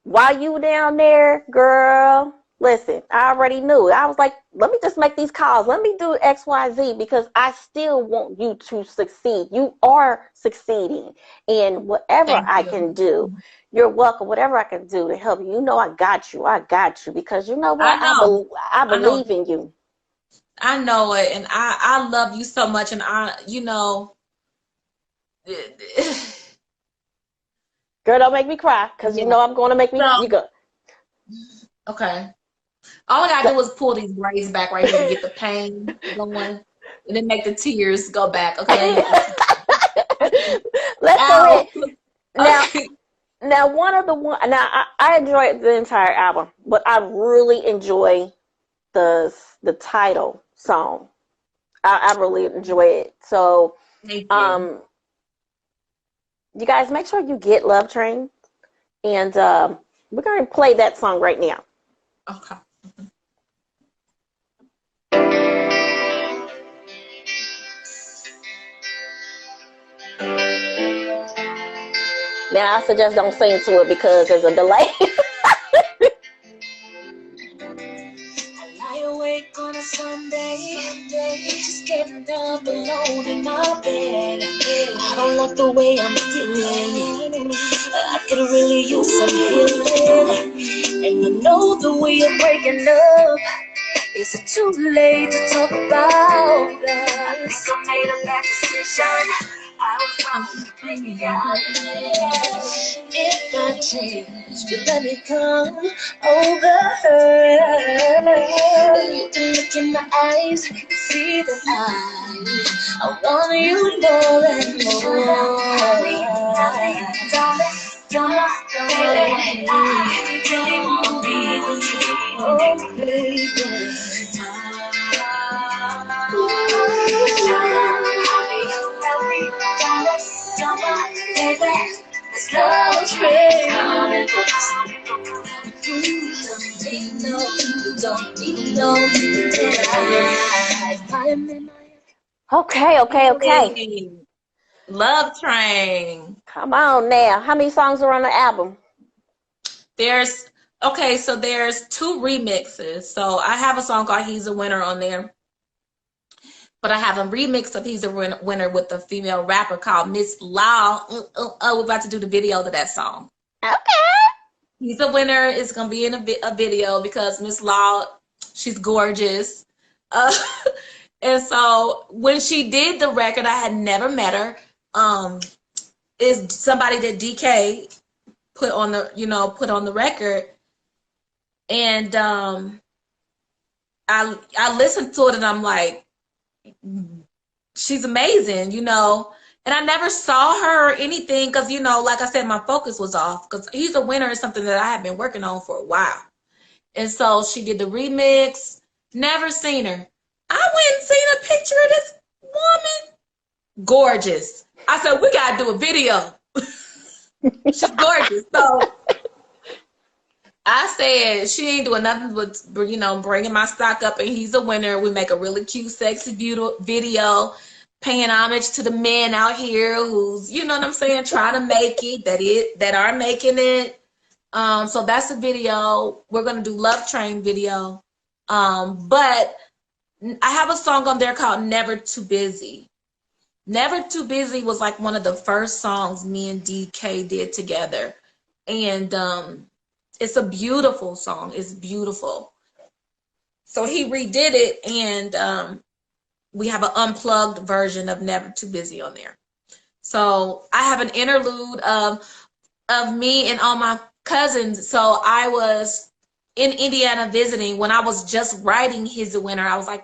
S1: While you down there, girl, listen, I already knew. I was like, let me just make these calls. Let me do XYZ because I still want you to succeed. You are succeeding. And whatever
S2: Thank
S1: I
S2: you.
S1: can do, you're welcome. Whatever I can do to help you, I got you. I got you because you know what?
S2: I know.
S1: I
S2: I know.
S1: believe in you.
S2: I know it. And I love you so much. And
S1: Girl, don't make me cry because
S2: yeah.
S1: I'm going to make me. You
S2: So,
S1: go.
S2: okay. All I gotta do is pull these braids back right here to get the pain going, and then make the tears go back. Okay.
S1: Let's go
S2: Ow.
S1: ahead. Now,
S2: Okay.
S1: Now, I enjoyed the entire album, but I really enjoy the title song. I really enjoy it. So,
S2: Thank you.
S1: you guys make sure you get Love Train, and we're going to play that song right now.
S2: Okay.
S1: Now, I suggest don't sing to it because there's a delay.
S2: Lie awake on a Sunday, just getting up alone in my bed. I don't like the way I'm feeling. I could really use some healing. And I know that we are breaking up. Is it too late to talk about us? I think I made a bad decision. I was wrong, baby. If I change, you let me come over. You can look in my eyes, you can see that I want you more and more. Baby, I really want to be with you. Oh, baby. Let's
S1: Okay, okay, okay.
S2: Love Train.
S1: Come on now. How many songs are on the album?
S2: There's okay, so there's two remixes. So I have a song called He's a Winner on there. But I have a remix of He's a Winner with a female rapper called Miss Law. We're about to do the video to that song.
S1: Okay.
S2: He's a Winner is going to be in a video because Miss Law, she's gorgeous. And so when she did the record, I had never met her. Is somebody that DK put on the record. And I listened to it and I'm like, she's amazing, and I never saw her or anything because, like I said, my focus was off because He's a Winner is something that I have been working on for a while. And so she did the remix, never seen her. I went and seen a picture of this woman. Gorgeous. I said, we got to do a video. She's gorgeous. So I said, she ain't doing nothing but, bringing my stock up, and He's a Winner. We make a really cute, sexy, beautiful video, paying homage to the men out here who's, you know what I'm saying, trying to make it, that are making it. So that's a video. We're going to do Love Train video. But I have a song on there called Never Too Busy. Never Too Busy was like one of the first songs me and DK did together. And it's a beautiful song. It's beautiful. So he redid it, and we have an unplugged version of Never Too Busy on there. So I have an interlude of me and all my cousins. So I was in Indiana visiting when I was just writing He's a Winner. I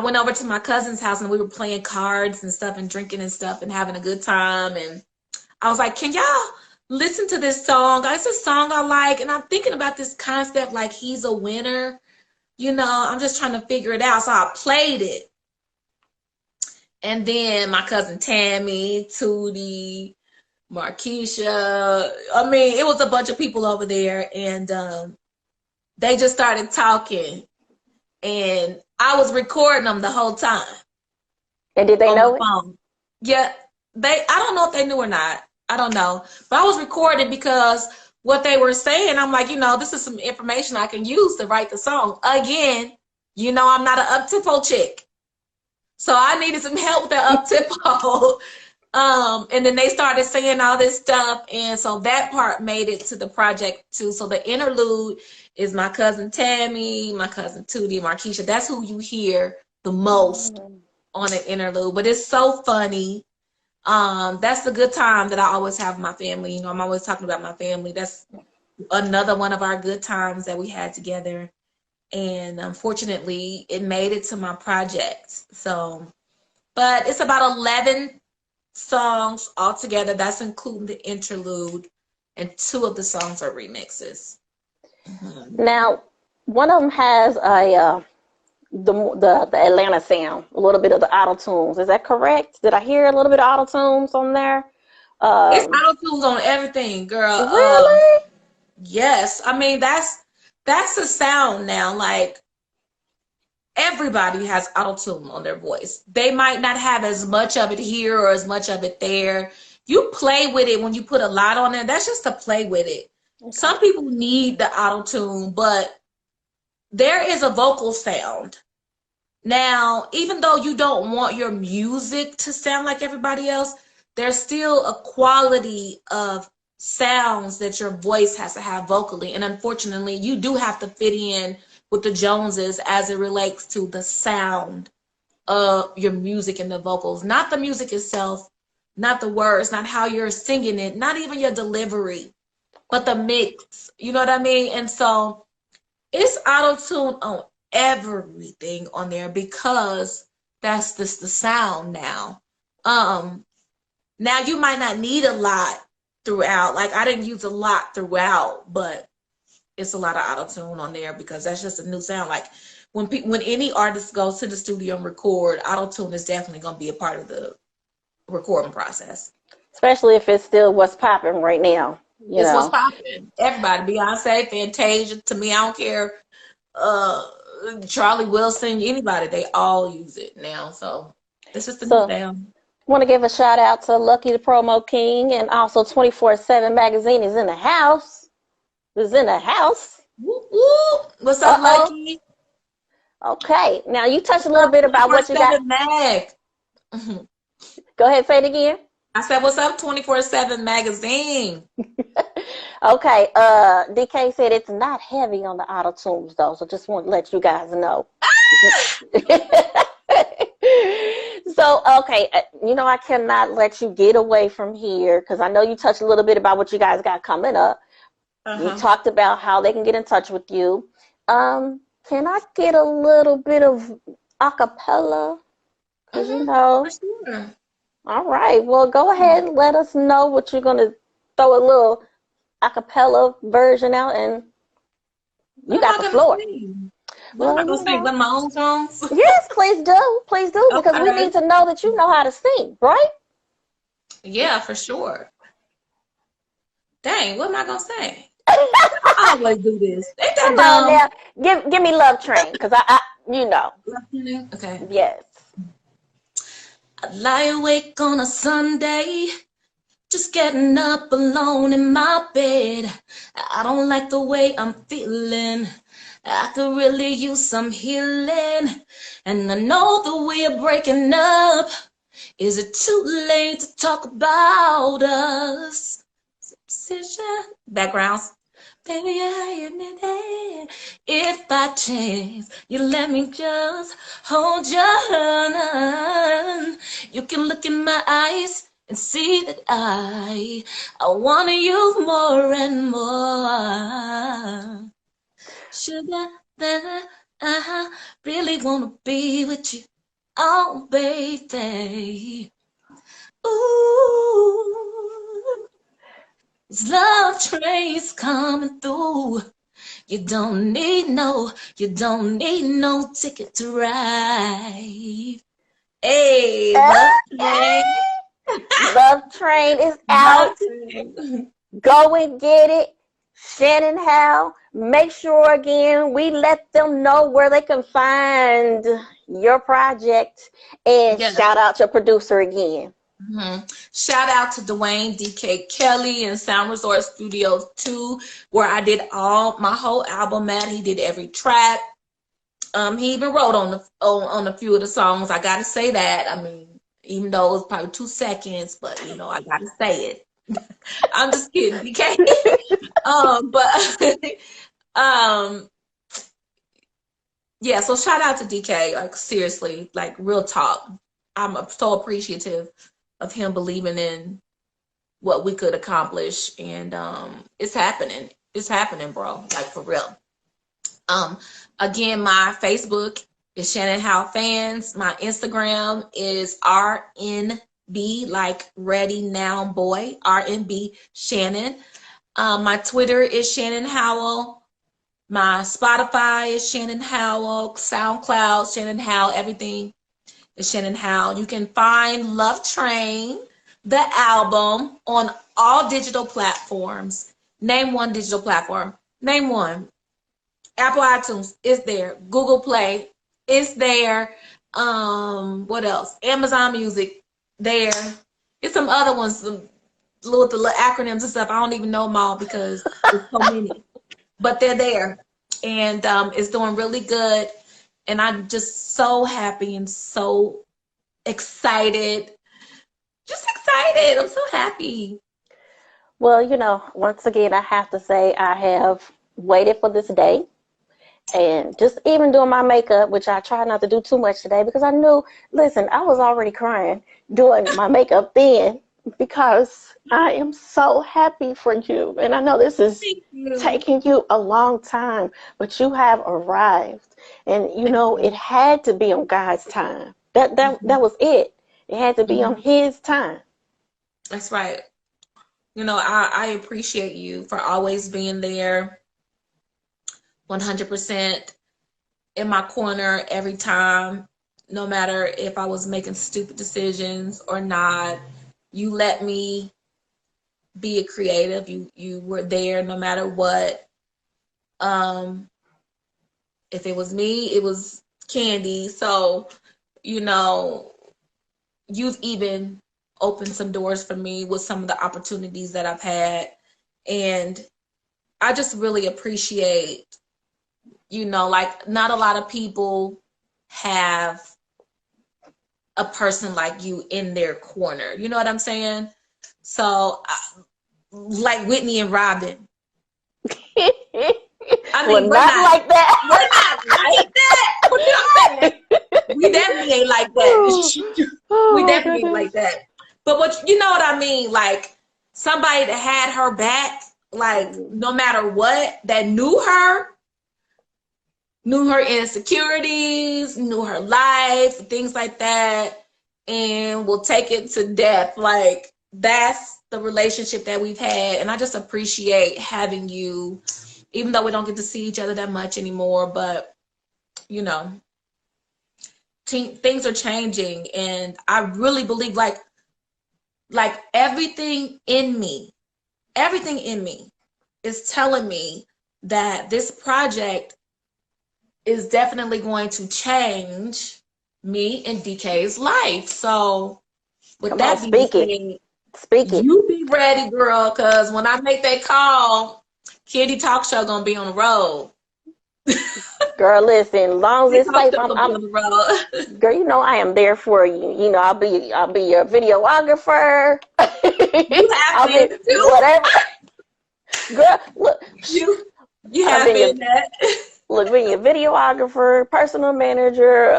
S2: went over to my cousin's house and we were playing cards and stuff and drinking and stuff and having a good time. And I was like, can y'all listen to this song? It's a song I like, and I'm thinking about this concept like He's a winner. I'm just trying to figure it out. So I played it. And then my cousin Tammy, Tootie, Markeisha, it was a bunch of people over there, and they just started talking. And I was recording them the whole time.
S1: And did they know it?
S2: Phone. Yeah, I don't know if they knew or not. I don't know. But I was recording because what they were saying, I'm like, this is some information I can use to write the song. Again, I'm not an up-tempo chick. So I needed some help with the up-tempo. And then they started saying all this stuff. And so that part made it to the project too. So the interlude is my cousin Tammy, my cousin Tootie, Markeisha. That's who you hear the most on an interlude. But it's so funny. That's the good time that I always have with my family. I'm always talking about my family. That's another one of our good times that we had together. And unfortunately, it made it to my project. So, but it's about 11 songs altogether. That's including the interlude, and 2 of the songs are remixes.
S1: Now, one of them has the Atlanta sound, a little bit of the auto tunes. Is that correct? Did I hear a little bit of auto tunes on there?
S2: It's auto tunes on everything, girl.
S1: Really?
S2: Yes. That's the sound now. Like, everybody has auto tune on their voice. They might not have as much of it here or as much of it there. You play with it when you put a lot on there. That's just to play with it. Okay. Some people need the auto tune, but there is a vocal sound. Now, even though you don't want your music to sound like everybody else, there's still a quality of sounds that your voice has to have vocally. And unfortunately, you do have to fit in with the Joneses as it relates to the sound of your music and the vocals. Not the music itself, not the words, not how you're singing it, not even your delivery, but the mix. You know what I mean? And so it's auto-tune on everything on there because that's just the sound now. Now you might not need a lot throughout. Like, I didn't use a lot throughout, but it's a lot of auto-tune on there because that's just a new sound. Like, when any artist goes to the studio and record, auto-tune is definitely going to be a part of the recording process.
S1: Especially if it's still what's popping right now, you
S2: It's what's
S1: know.
S2: popping. Everybody, Beyonce, Fantasia, to me, I don't care. Uh, Charlie Wilson, anybody, they all use it now. So this is the new
S1: So
S2: sound.
S1: want to give a shout out to Lucky the Promo King, and also 24/7 Magazine is in the house. Is in the house.
S2: Whoop, whoop. What's up,
S1: Uh-oh.
S2: Lucky?
S1: Okay. Now you touched a
S2: What's
S1: little
S2: up,
S1: bit about what you got.
S2: 24/7 Mag? Mhm.
S1: Go ahead, say it again.
S2: I said, what's up, 24/7 Magazine?
S1: Okay. DK said it's not heavy on the auto tunes though, so just want to let you guys know. So, okay, I cannot let you get away from here because I know you touched a little bit about what you guys got coming up. You
S2: Uh-huh.
S1: talked about how they can get in touch with you. Can I get a little bit of acapella? Because,
S2: For sure.
S1: all right, well, go ahead and let us know what you're going to throw a little acapella version out, and you
S2: What am
S1: got
S2: I
S1: the
S2: gonna
S1: floor.
S2: sing? What am
S1: Well,
S2: I gonna sing? One of my own songs?
S1: yes, please do, because we
S2: Okay.
S1: need to know that you know how to sing, right?
S2: Yeah, for sure. Dang, what am I gonna say? I always do this. Ain't that
S1: Come on
S2: dumb?
S1: now, give me Love Train, because you know,
S2: Okay.
S1: yes.
S2: I lie awake on a Sunday, just getting up alone in my bed. I don't like the way I'm feeling. I could really use some healing. And I know that we're breaking up. Is it too late to talk about us? Backgrounds. Baby, I admit it. If by chance you let me just hold your hand, you can look in my eyes and see that I want you more and more. Sugar, that I really wanna be with you. Oh, baby. Ooh. This love train's coming through. You don't need no ticket to ride. Hey, love train,
S1: Okay. Love Train is
S2: love
S1: out.
S2: train.
S1: Go and get it. Shannon Howell. Make sure again we let them know where they can find your project. And
S2: Yes.
S1: shout out your producer again.
S2: Shout out to Dwayne DK Kelly and Sound Resort Studios 2, where I did all my whole album at. He did every track. He even wrote on a few of the songs. I gotta say that. I mean, even though it was probably 2 seconds, but I gotta say it. I'm just kidding, DK. But um, yeah. So shout out to DK. Like seriously, like real talk. I'm so appreciative of him believing in what we could accomplish, and it's happening. It's happening, bro. Like for real. Um, Again, my Facebook is Shannon Howell Fans. My Instagram is RNB, like Ready Now Boy, RNB Shannon. My Twitter is Shannon Howell. My Spotify is Shannon Howell. SoundCloud, Shannon Howell. Everything is Shannon Howell. You can find Love Train, the album, on all digital platforms. Name one digital platform. Name one. Apple iTunes is there. Google Play is there. What else? Amazon Music there. It's some other ones, the little acronyms and stuff. I don't even know them all because there's so many, but they're there, and it's doing really good. And I'm just so happy and so excited. Just excited. I'm so happy.
S1: Well, once again, I have to say I have waited for this day. And just even doing my makeup, which I tried not to do too much today because I knew, listen, I was already crying doing my makeup then because I am so happy for you. And I know this is
S2: Thank you.
S1: taking you a long time, but you have arrived. And
S2: Thank you.
S1: it had to be on God's time. That was it. It had to be on
S2: Mhm.
S1: his time.
S2: That's right. I appreciate you for always being there 100% in my corner every time, no matter if I was making stupid decisions or not. You let me be a creative. You were there no matter what. If it was me, it was Candy. So, you know, you've even opened some doors for me with some of the opportunities that I've had. And I just really appreciate, you know, like not a lot of people have a person like you in their corner. You know what I'm saying? So, like Whitney and Robin. I mean,
S1: well, not like that.
S2: We're not like that. You know what I'm saying? We definitely ain't like that. We definitely ain't like that. But what you know what I mean? Like somebody that had her back, like no matter what, that knew her insecurities, knew her life, things like that, and will take it to depth. Like that's the relationship that we've had, and I just appreciate having you, even though we don't get to see each other that much anymore. But you know, things are changing, and I really believe like everything in me is telling me that this project is definitely going to change me and DK's life. So with that being said,
S1: Speak it.
S2: You be ready, girl, because when I make that call, Kitty Talk Show gonna be on the road.
S1: Girl, listen, long as it's safe, I'm
S2: on the road.
S1: girl, you know I am there for you. You know, I'll be your videographer.
S2: You have been too.
S1: Whatever. Girl, look.
S2: You have been that.
S1: Look, being a videographer, personal manager,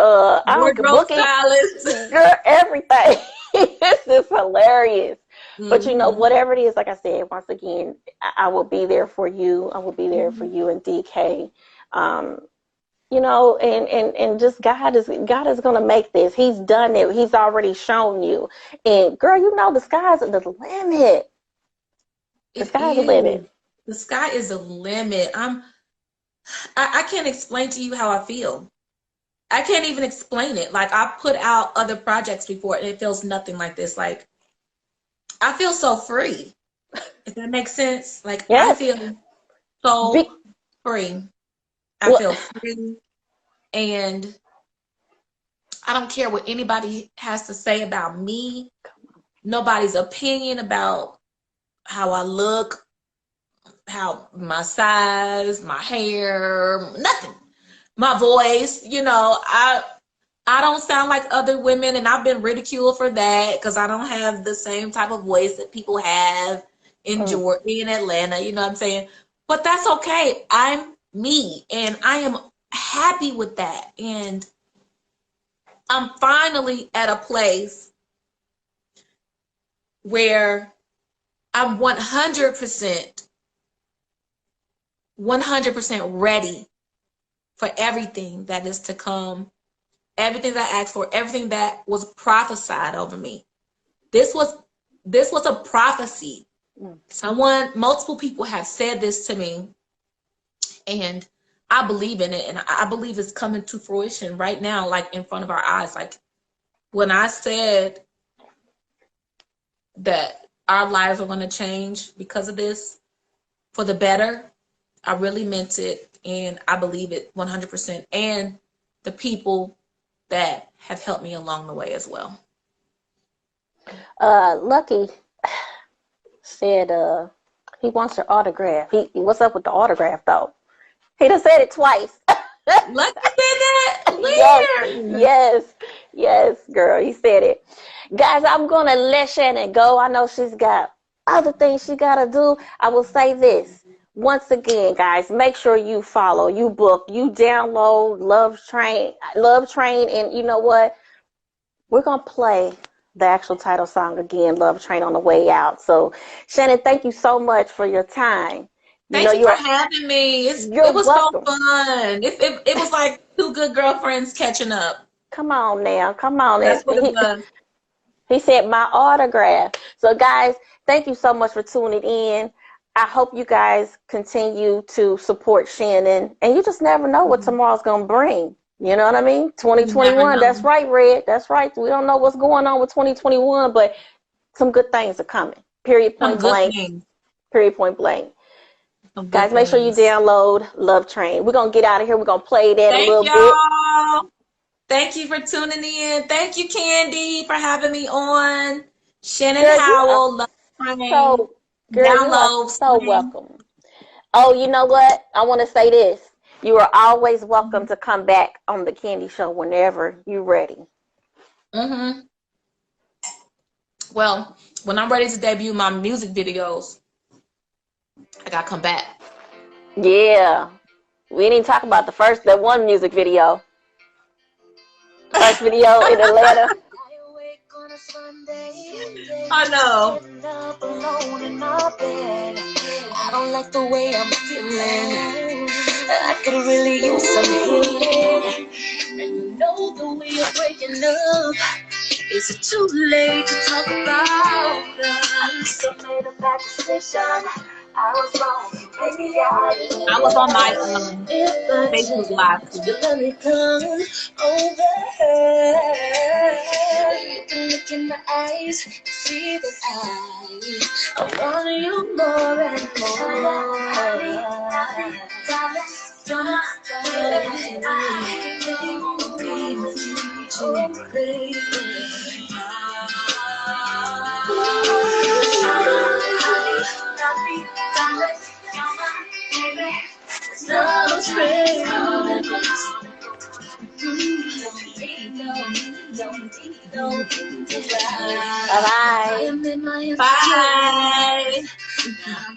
S2: wardrobe stylist.
S1: Girl, everything. This is hilarious.
S2: Mm-hmm.
S1: But you know, whatever it is, like I said, once again, I will be there for you. I will be there for you and DK. You know, and just God is gonna make this. He's done it. He's already shown you. And girl, you know the sky's the limit. The sky's the limit.
S2: The sky is the limit. I can't explain to you how I feel. I can't even explain it. Like I put out other projects before and it feels nothing like this. Like I feel so free. If that makes sense. Like yes. I feel so free. I feel free. And I don't care what anybody has to say about me. Nobody's opinion about how I look, how my size, my hair, nothing. My voice, you know, I don't sound like other women, and I've been ridiculed for that because I don't have the same type of voice that people have in Georgia, in Atlanta, you know what I'm saying? But that's okay. I'm me, and I am happy with that. And I'm finally at a place where I'm 100% ready for everything that is to come, everything that I asked for, everything that was prophesied over me. This was a prophecy. Multiple people have said this to me, and I believe in it, and I believe it's coming to fruition right now, like in front of our eyes. Like when I said that our lives are going to change because of this for the better, I really meant it, and I believe it 100%. And the people that have helped me along the way as well.
S1: Lucky said he wants your autograph. What's up with the autograph though? He done said it twice.
S2: Lucky said that?
S1: Yes, girl, he said it. Guys, I'm gonna let Shannon go. I know she's got other things she gotta do. I will say this. Once again, guys, make sure you follow, you book, you download Love Train, and you know what? We're going to play the actual title song again, Love Train, on the way out. So, Shannon, thank you so much for your time.
S2: Thank you for having me. It was welcome. So fun. It was like two good girlfriends catching up.
S1: Come on now. Come on.
S2: That's what it was.
S1: He said my autograph. So, guys, thank you so much for tuning in. I hope you guys continue to support Shannon, and you just never know what tomorrow's going to bring. You know what I mean? 2021. That's right, Red. That's right. We don't know what's going on with 2021, but some good things are coming. Period,
S2: Some
S1: point
S2: good
S1: blank.
S2: things.
S1: Period, point blank.
S2: Some good
S1: Guys, make sure you
S2: things.
S1: download Love Train. We're going to get out of here. We're going to play that a
S2: Thank
S1: little bit.
S2: y'all. Thank you for tuning in. Thank you, Candy, for having me on. Shannon
S1: Girl, you are
S2: Howell, Love Train.
S1: so, girl, you are
S2: Download.
S1: so welcome. Oh, you know what? I want to say this. You are always welcome to come back on the Candy Show whenever you're ready.
S2: Mm-hmm. Well, when I'm ready to debut my music videos, I gotta come back.
S1: Yeah. We didn't talk about that one music video. First video in Atlanta.
S2: I know.
S3: I don't like the way I'm feeling. I could really use some healing. And you know the way you're breaking up. Is it too late to talk about us? So made a bad decision. I was wrong. Maybe
S2: I was on my Facebook Live
S3: you
S2: too.
S3: let me come over. You can look in my eyes, see that I want you more and
S1: Bye-bye.
S2: Bye.